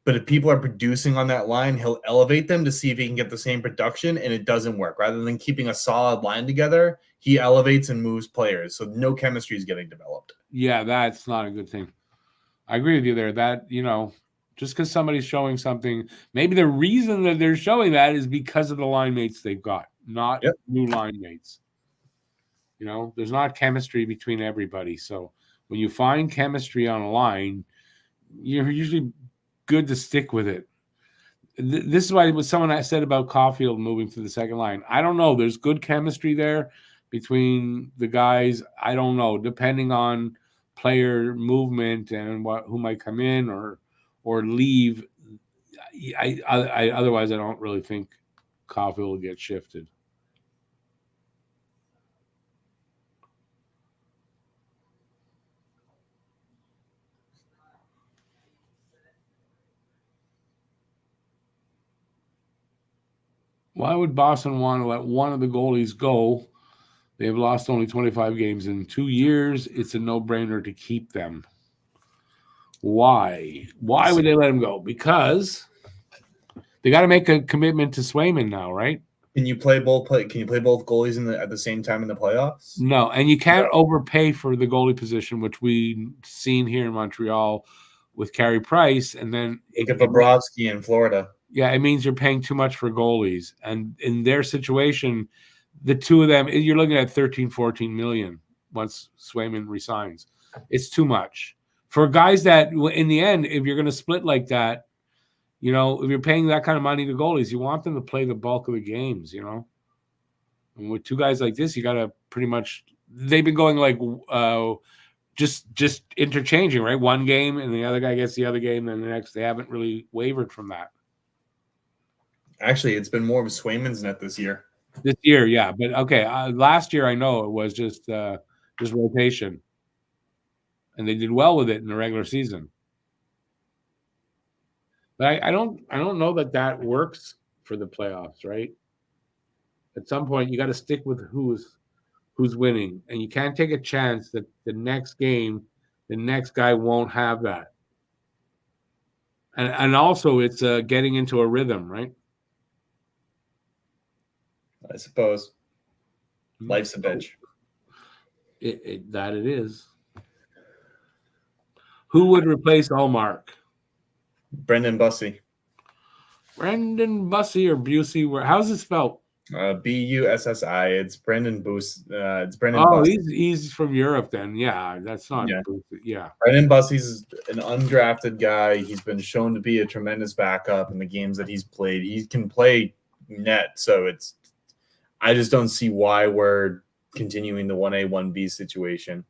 B: but if people are producing on that line, he'll elevate them to see if he can get the same production, and it doesn't work. Rather than keeping a solid line together, he elevates and moves players, so no chemistry is getting developed.
A: Yeah, that's not a good thing. I agree with you there. That, just because somebody's showing something, maybe the reason that they're showing that is because of the line mates they've got, not new line mates. There's not chemistry between everybody. So when you find chemistry on a line, you're usually good to stick with it. This is why what someone said about Caulfield moving to the second line. I don't know. There's good chemistry there between the guys. I don't know, depending on player movement and who might come in or leave. I otherwise I don't really think Caulfield will get shifted. Why would Boston want to let one of the goalies go? They have lost only 25 games in 2 years. It's a no-brainer to keep them. Why? Why would they let him go? Because they got to make a commitment to Swayman now, right?
B: Can you play both goalies at the same time in the playoffs?
A: No, and you can't overpay for the goalie position, which we've seen here in Montreal with Carey Price, and then
B: look at Bobrovsky in Florida.
A: Yeah, it means you're paying too much for goalies. And in their situation, the two of them, you're looking at 13, 14 million once Swayman resigns. It's too much. For guys that, in the end, if you're going to split like that, if you're paying that kind of money to goalies, you want them to play the bulk of the games, And with two guys like this, you got to pretty much. They've been going like just interchanging, right? One game and the other guy gets the other game, and the next. They haven't really wavered from that.
B: Actually, it's been more of Swayman's net this year.
A: This year, yeah, but okay. Last year, I know it was just rotation, and they did well with it in the regular season. But I don't know that works for the playoffs, right? At some point, you got to stick with who's winning, and you can't take a chance that the next game, the next guy won't have that. And also, it's getting into a rhythm, right?
B: I suppose. Life's a bitch.
A: That it is. Who would replace Allmark?
B: Brendan Bussey.
A: Brendan Bussey or Busey? How's it spelled?
B: Bussi. It's Brendan Bus. It's Brendan.
A: Oh,
B: Bussey.
A: he's from Europe then. Yeah, that's not. Yeah.
B: Brendan Bussey's an undrafted guy. He's been shown to be a tremendous backup in the games that he's played. He can play net, so it's. I just don't see why we're continuing the 1A, 1B situation.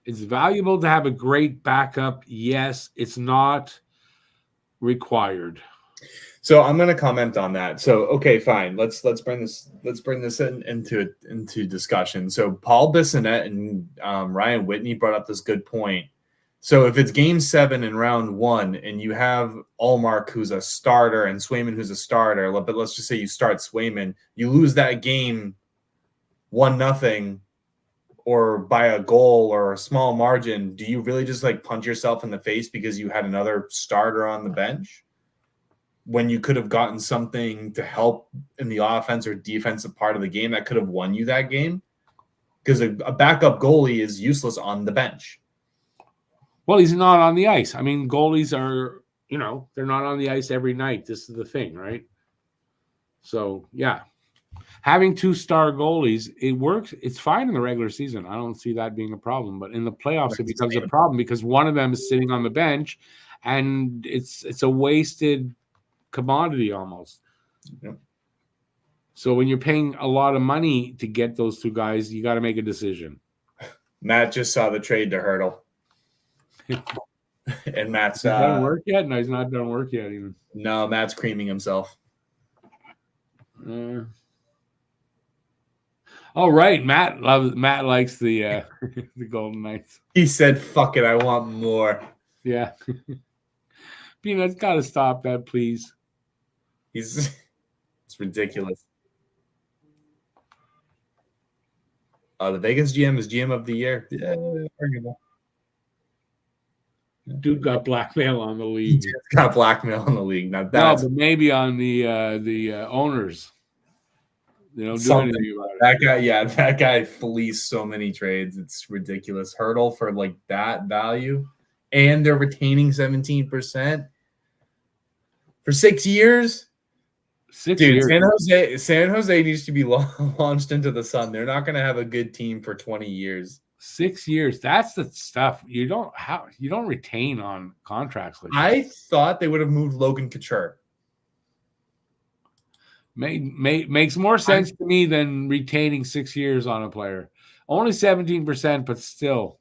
A: It's valuable to have a great backup. Yes, it's not required.
B: So I'm going to comment on that. So okay, fine. Let's bring this into discussion. So Paul Bissonnette and Ryan Whitney brought up this good point. So if it's game 7 in round 1 and you have Allmark who's a starter and Swayman who's a starter, but let's just say you start Swayman, you lose that game 1-0 or by a goal or a small margin. Do you really just like punch yourself in the face because you had another starter on the bench when you could have gotten something to help in the offense or defensive part of the game that could have won you that game? Because a backup goalie is useless on the bench.
A: Well, he's not on the ice. I mean, goalies are, they're not on the ice every night. This is the thing, right? So, yeah. Having 2-star goalies, it works. It's fine in the regular season. I don't see that being a problem. But in the playoffs, it becomes a problem because one of them is sitting on the bench, and it's a wasted commodity almost.
B: Yep. So
A: when you're paying a lot of money to get those two guys, you got to make a decision.
B: Matt just saw the trade to Hurdle. And Matt's
A: done work yet? No, he's not done work yet even.
B: No, Matt's creaming himself.
A: Right. Matt likes the the Golden Knights.
B: He said, "Fuck it, I want more."
A: Yeah. Peanut's got to stop that, please.
B: It's ridiculous. The Vegas GM is GM of the year. Yeah, arguable.
A: Dude got blackmail on the league.
B: He got blackmail on the league. Now
A: but maybe on the owners. They don't do anything about it.
B: That guy, that guy fleeced so many trades. It's ridiculous. Hurdle for like that value, and they're retaining 17% for 6 years.
A: 6 years.
B: San Jose needs to be launched into the sun. They're not going to have a good team for 20 years.
A: 6 years. That's the stuff you don't retain on contracts like that.
B: I thought they would have moved Logan Couture.
A: Makes more sense to me than retaining 6 years on a player. Only 17%, but still,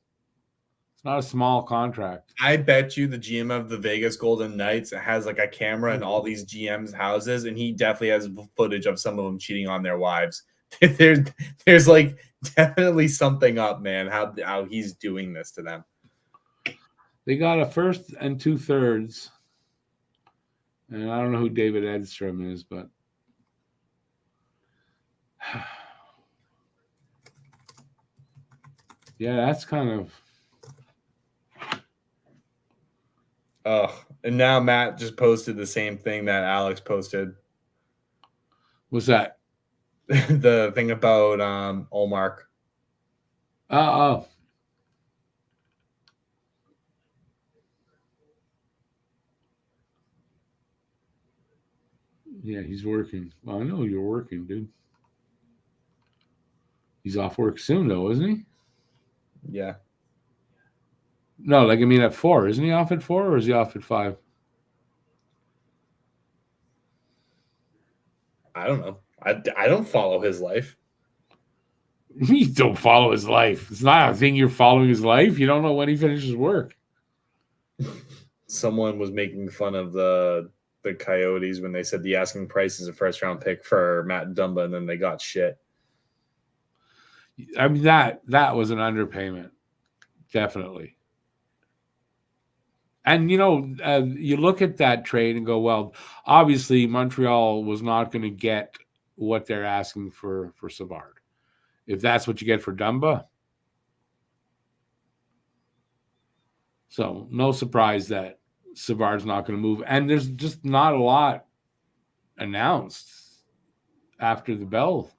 A: it's not a small contract.
B: I bet you the GM of the Vegas Golden Knights has like a camera in all these GMs' houses, and he definitely has footage of some of them cheating on their wives. There's like definitely something up, man. How he's doing this to them.
A: They got a 1st and 2/3, and I don't know who David Edstrom is, but. Yeah, that's kind of.
B: And now Matt just posted the same thing that Alex posted.
A: What's that?
B: The thing about Allmark.
A: Oh. Yeah, he's working. Well, I know you're working, dude. He's off work soon, though, isn't he?
B: Yeah.
A: No, like I mean at 4. Isn't he off at 4 or is he off at 5?
B: I don't know. I don't follow his life.
A: You don't follow his life. It's not a thing you're following his life. You don't know when he finishes work.
B: Someone was making fun of the Coyotes when they said the asking price is a first round pick for Matt Dumba, and then they got shit.
A: I mean that was an underpayment, definitely. And you look at that trade and go, well, obviously Montreal was not going to get what they're asking for Savard. If that's what you get for Dumba. So no surprise that Savard's not going to move. And there's just not a lot announced after the bell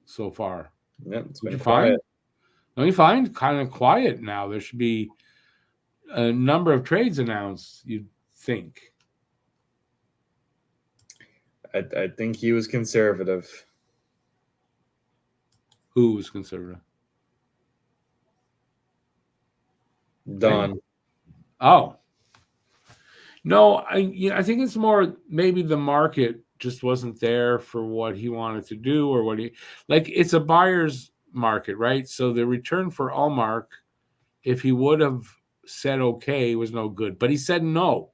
A: so far.
B: Yeah, it's been
A: quiet. Don't you find kind of quiet now? There should be a number of trades announced, you'd think.
B: I think he was conservative.
A: Who was conservative?
B: Don.
A: Oh. No, I think it's more maybe the market just wasn't there for what he wanted to do or what it's a buyer's market, right? So the return for Allmark, if he would have said okay, was no good, but he said no.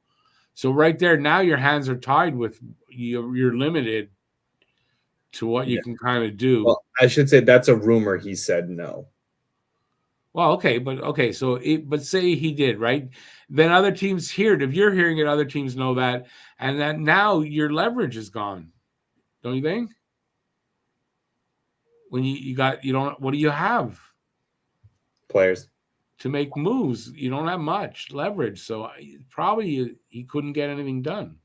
A: So right there, now your hands are tied with you're limited to what you can kind of do.
B: Well, I should say that's a rumor. He said no.
A: Well, okay. So, but say he did, right? Then other teams hear it. If you're hearing it, other teams know that, and that now your leverage is gone. Don't you think? When you don't. What do you have?
B: Players
A: to make moves. You don't have much leverage, so probably he couldn't get anything done.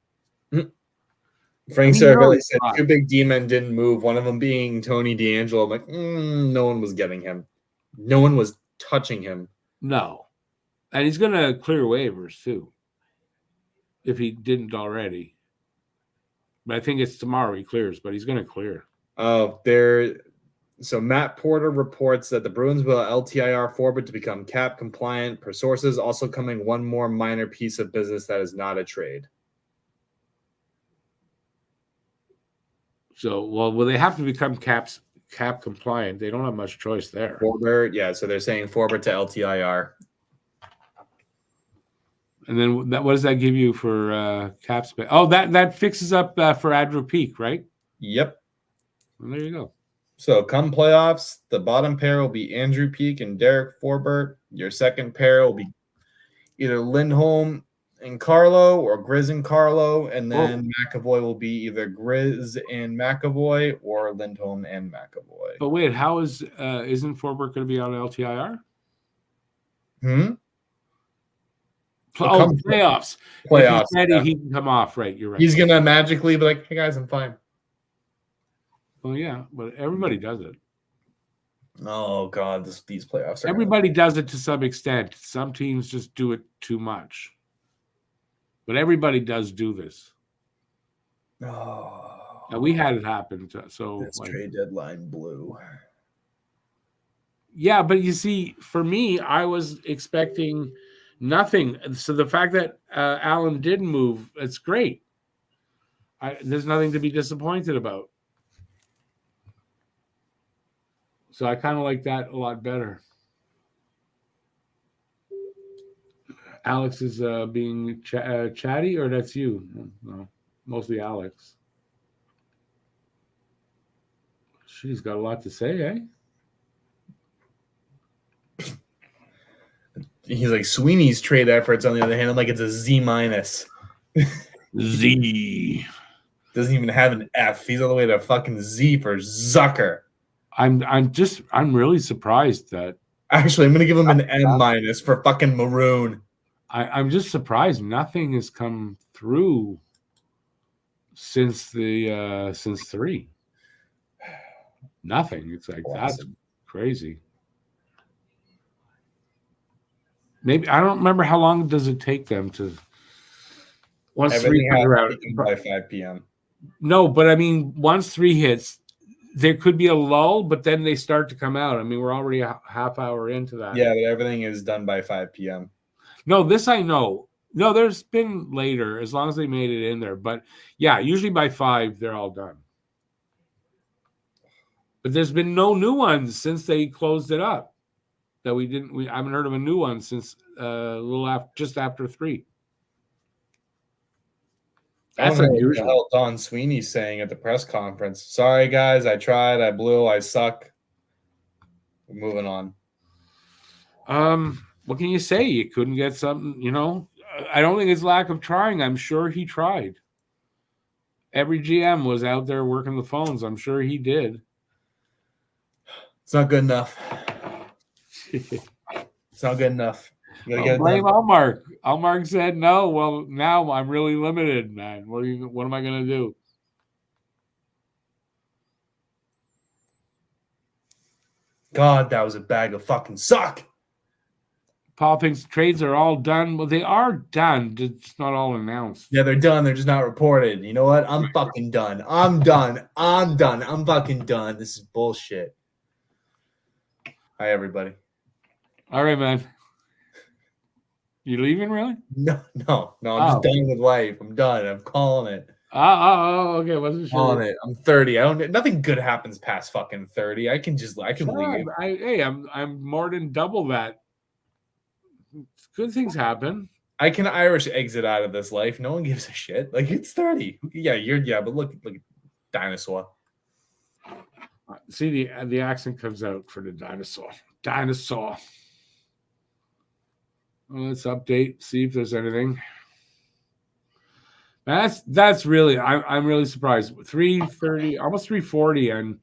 B: Frank Saravelli said 2 big D-men didn't move, one of them being Tony DeAngelo. I'm like, no one was getting him. No one was touching him.
A: No. And he's going to clear waivers, too, if he didn't already. But I think it's tomorrow he clears, but he's going to clear.
B: So Matt Porter reports that the Bruins will LTIR forward to become cap compliant. Per sources, also coming one more minor piece of business that is not a trade.
A: So, well, they have to become cap compliant. They don't have much choice there.
B: Forward, yeah. So they're saying forward to LTIR.
A: And then what does that give you for cap space? Oh, that fixes up for Andrew Peak, right?
B: Yep.
A: Well, there you go.
B: So come playoffs, the bottom pair will be Andrew Peak and Derek Forbert. Your second pair will be either Lindholm and Carlo or Grizz and Carlo. And then McAvoy will be either Grizz and McAvoy or Lindholm and McAvoy.
A: But wait, how isn't Forbert going to be on LTIR? Playoffs.
B: Playoffs.
A: If he can come off, right? You're right.
B: He's going to magically be like, hey, guys, I'm fine.
A: Well, yeah, but everybody does it.
B: Oh, God, these playoffs are...
A: Everybody does it to some extent. Some teams just do it too much. But everybody does do this.
B: Oh.
A: And we had it happen. So
B: this trade deadline blew.
A: Yeah, but you see, for me, I was expecting nothing. So the fact that Allen did move, it's great. There's nothing to be disappointed about. So I kind of like that a lot better. Alex is being chatty, or that's you? No, mostly Alex. She's got a lot to say, eh?
B: He's like, Sweeney's trade efforts, on the other hand, I'm like, it's a Z-.
A: Z.
B: Doesn't even have an F. He's all the way to fucking Z for Zucker.
A: I'm really surprised that.
B: Actually, I'm gonna give him an M- for fucking Maroon.
A: I'm just surprised nothing has come through since 3. Nothing. It's like that's crazy. Maybe I don't remember how long does it take them to once
B: everything
A: 3 out
B: by 5 p.m.
A: No, but I mean once 3 hits, there could be a lull, but then they start to come out. I mean, we're already a half hour into that.
B: Yeah, but everything is done by 5 p.m.
A: No, this I know. No, there's been later, as long as they made it in there. But yeah, usually by 5, they're all done. But there's been no new ones since they closed it up. That we haven't heard of a new one since just after 3. That's
B: I don't know
A: unusual.
B: what the hell Don Sweeney's saying at the press conference. Sorry, guys, I tried, I blew, I suck. We're moving on.
A: What can you say? You couldn't get something, I don't think it's lack of trying. I'm sure he tried. Every GM was out there working the phones. I'm sure he did.
B: It's not good enough. It's not good enough. You gotta get it
A: Blame
B: done.
A: Allmark. Allmark said no. Well, now I'm really limited, man. What am I gonna do?
B: God, that was a bag of fucking suck.
A: Paul thinks trades are all done. Well, they are done. It's not all announced.
B: Yeah, they're done. They're just not reported. You know what? I'm fucking done. I'm done. I'm fucking done. This is bullshit. Hi, everybody.
A: All right, man. You leaving, really?
B: No. I'm just done with life. I'm done. I'm calling it.
A: Okay. Wasn't sure.
B: Calling it. I'm 30. Nothing good happens past fucking 30. I can leave.
A: I'm more than double that. Good things happen.
B: I can Irish exit out of this life. No one gives a shit. Like, it's 30. Yeah, but look, dinosaur.
A: See, the accent comes out for the dinosaur. Dinosaur. Well, let's update, see if there's anything. That's really, I'm really surprised. 330, almost 340,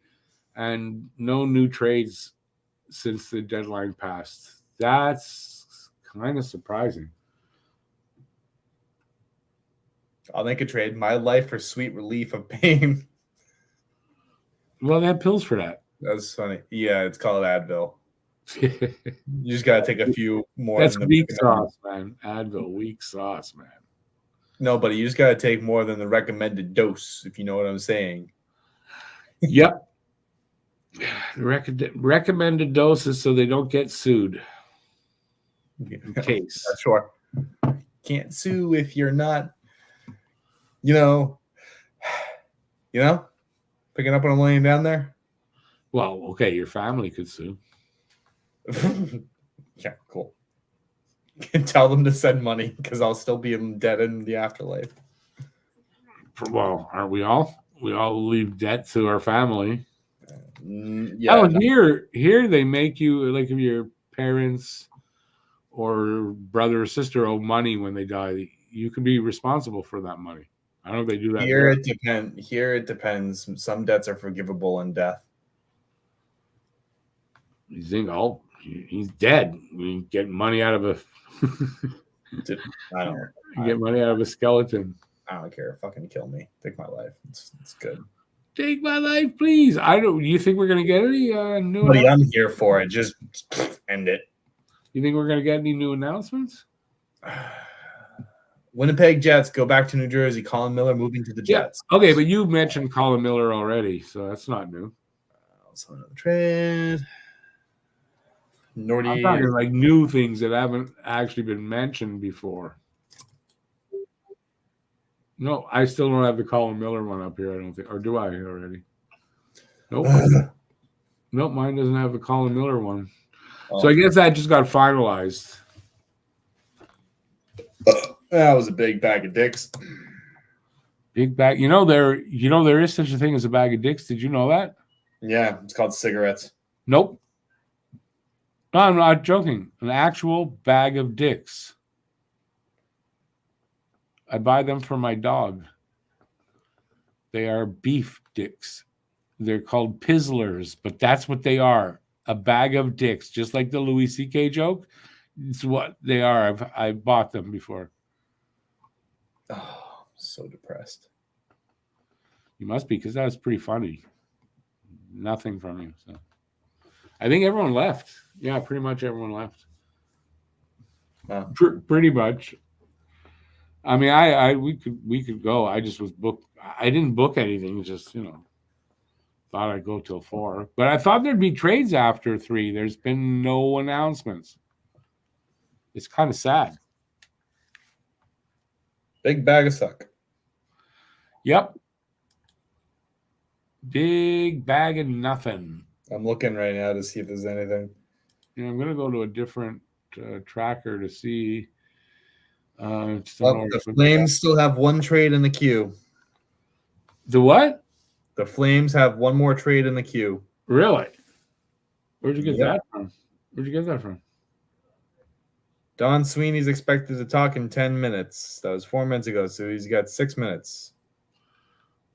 A: and no new trades since the deadline passed. That's kind of surprising.
B: I'll make a trade. My life for sweet relief of pain.
A: Well, they have pills for that.
B: That's funny. Yeah, it's called Advil. You just gotta take a few more.
A: That's weak sauce, man. Advil, weak sauce, man.
B: No, buddy, you just gotta take more than the recommended dose, if you know what I'm saying.
A: Yep. Recommended doses so they don't get sued. In case.
B: That's sure. Can't sue if you're not, picking up what I'm laying down there.
A: Well, okay, your family could sue.
B: Yeah, cool. Tell them to send money because I'll still be dead in the afterlife.
A: Well, aren't we all? We all leave debt to our family.
B: Yeah.
A: Oh, here they make you, like, if your parents or brother or sister owe money when they die, you can be responsible for that money. I don't know if they do that.
B: Here it depends. Some debts are forgivable in death.
A: You think, he's dead. We get money out of get money out of a skeleton.
B: I don't care. Fucking kill me. Take my life. It's good.
A: Take my life, please. You think we're gonna get any new?
B: Buddy, I'm here for it. Just end it.
A: You think we're gonna get any new announcements?
B: Winnipeg Jets go back to New Jersey. Colin Miller moving to the Jets.
A: Yeah. Okay, but you mentioned Colin Miller already, so that's not new.
B: Also another trade.
A: I'm talking like new things that haven't actually been mentioned before. No, I still don't have the Colin Miller one up here, I don't think. Or do I already? Nope. Nope, mine doesn't have the Colin Miller one. Oh. So I guess that just got finalized.
B: That was a big bag of dicks.
A: Big bag. There is such a thing as a bag of dicks. Did you know that?
B: Yeah, it's called cigarettes.
A: Nope. No, I'm not joking. An actual bag of dicks. I buy them for my dog. They are beef dicks. They're called Pizzlers, but that's what they are. A bag of dicks, just like the Louis C.K. joke. It's what they are. I bought them before.
B: Oh, I'm so depressed.
A: You must be, because that was pretty funny. Nothing from you. So I think everyone left. Yeah, pretty much everyone left.
B: Wow.
A: Pretty much. I mean, we could go. I just was booked. I didn't book anything. Just thought I'd go till 4. But I thought there'd be trades after 3. There's been no announcements. It's kind of sad.
B: Big bag of suck.
A: Yep. Big bag of nothing.
B: I'm looking right now to see if there's anything.
A: Yeah, I'm going to go to a different tracker to see.
B: The Flames still have one trade in the queue.
A: The what?
B: The Flames have one more trade in the queue.
A: Really? Where'd you get that from? Where'd you get that from?
B: Don Sweeney's expected to talk in 10 minutes. That was 4 minutes ago, so he's got 6 minutes.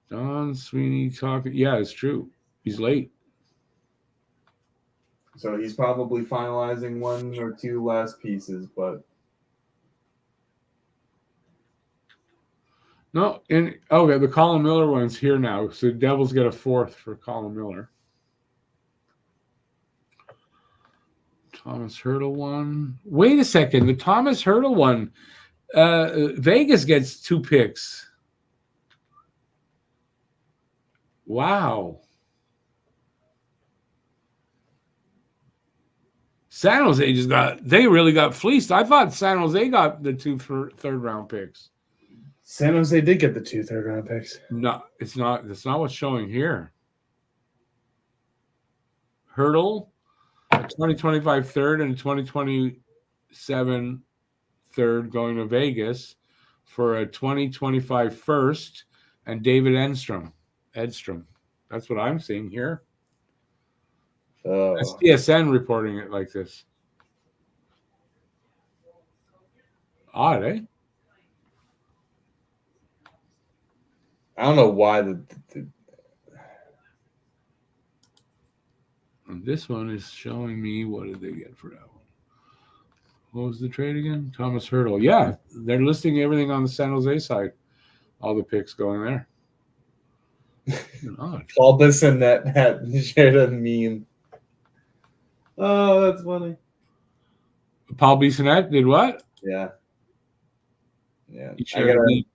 A: Don Sweeney talking. Yeah, it's true. He's late.
B: So he's probably finalizing one or two last pieces, but
A: no. Okay, the Colin Miller one's here now. So the Devils get a 4th for Colin Miller. Thomas Hertl one. Wait a second. The Thomas Hertl one. Vegas gets 2 picks. Wow. San Jose they really got fleeced. I thought San Jose got the 2 third-round picks.
B: San Jose did get the 2 third-round picks.
A: No, it's not. That's not what's showing here. Hertl, a 2025 third and a 2027 third going to Vegas for a 2025 first and David Edstrom. That's what I'm seeing here.
B: Oh.
A: That's TSN reporting it like this. Odd, eh?
B: I don't know why
A: And this one is showing me, what did they get for that one? What was the trade again? Thomas Hertl. Yeah, they're listing everything on the San Jose side. All the picks going there.
B: Paul Bissonnette shared a meme. Oh, that's funny.
A: Paul Bissonnette did what?
B: Yeah.
A: He shared a meme.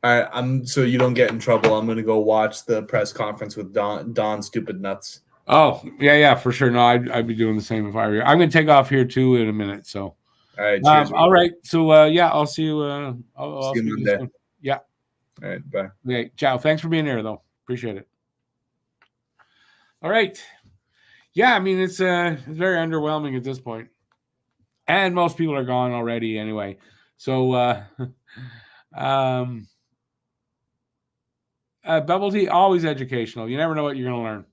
B: All right, so you don't get in trouble. I'm gonna go watch the press conference with Don Stupid Nuts.
A: Oh, yeah, for sure. No, I'd be doing the same if I were you. I'm gonna take off here too in a minute. So,
B: all right, cheers,
A: all right. So, I'll see you. I'll
B: see you
A: Monday.
B: Monday.
A: Yeah.
B: All right, bye.
A: Okay, ciao. Thanks for being here, though. Appreciate it. All right. Yeah, I mean it's very underwhelming at this point, and most people are gone already anyway. So, bubble tea always educational. You never know what you're gonna learn.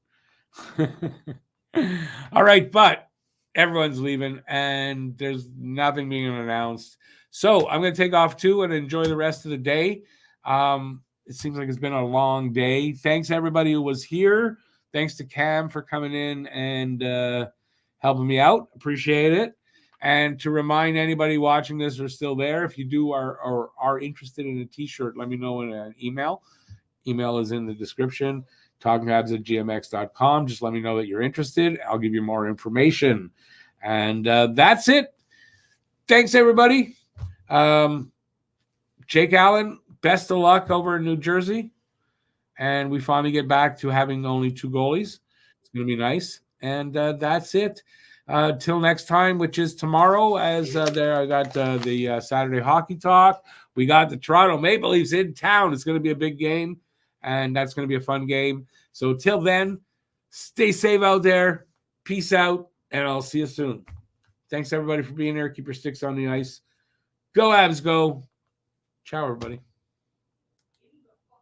A: All right, but everyone's leaving and there's nothing being announced. So I'm going to take off too and enjoy the rest of the day. It seems like it's been a long day. Thanks everybody who was here. Thanks to Cam for coming in and helping me out. Appreciate it. And to remind anybody watching this or still there, if you do are interested in a t-shirt, let me know in an email. Email is in the description. talkinghabs@gmx.com. Just let me know that you're interested. I'll give you more information. And that's it. Thanks, everybody. Jake Allen, best of luck over in New Jersey. And we finally get back to having only 2 goalies. It's going to be nice. And that's it. Till next time, which is tomorrow, as there I got the Saturday Hockey Talk. We got the Toronto Maple Leafs in town. It's going to be a big game. And that's going to be a fun game. So till then, stay safe out there. Peace out, and I'll see you soon. Thanks, everybody, for being here. Keep your sticks on the ice. Go, Habs, go. Ciao, everybody.